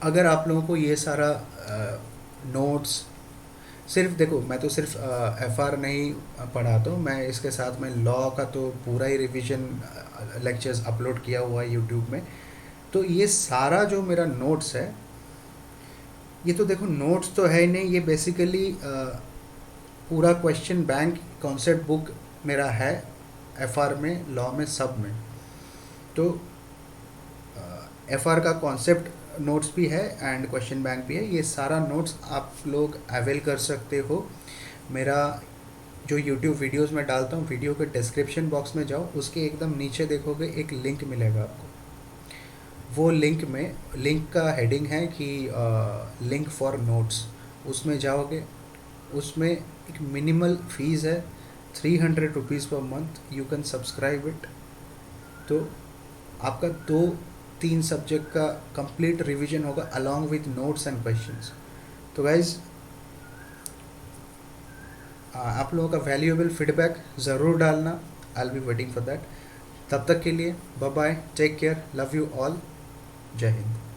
अगर आप लोगों को ये सारा नोट्स, सिर्फ देखो मैं तो सिर्फ एफआर नहीं पढ़ाता हूँ, मैं इसके साथ में लॉ का तो पूरा ही रिवीजन लेक्चर्स अपलोड किया हुआ है यूट्यूब में। तो ये सारा जो मेरा नोट्स है, ये तो देखो नोट्स तो है ही नहीं, ये बेसिकली पूरा क्वेश्चन बैंक कॉन्सेप्ट बुक मेरा है, एफआर में, लॉ में, सब में। तो एफआर का कॉन्सेप्ट नोट्स भी है एंड क्वेश्चन बैंक भी है, ये सारा नोट्स आप लोग अवेल कर सकते हो। मेरा जो यूट्यूब वीडियोस में डालता हूँ, वीडियो के डिस्क्रिप्शन बॉक्स में जाओ, उसके एकदम नीचे देखोगे एक लिंक मिलेगा आपको, वो लिंक में, लिंक का हेडिंग है कि लिंक फॉर नोट्स, उसमें जाओगे, उसमें एक मिनिमल फीस है 300 rupees per month, you can subscribe it. तो आपका 2-3 सब्जेक्ट का कंप्लीट रिवीजन होगा along with notes and questions. तो गाइज आप लोगों का वैल्यूएबल फीडबैक ज़रूर डालना, I will be waiting for that. तब तक के लिए bye bye, take care, love you all, जय हिंद।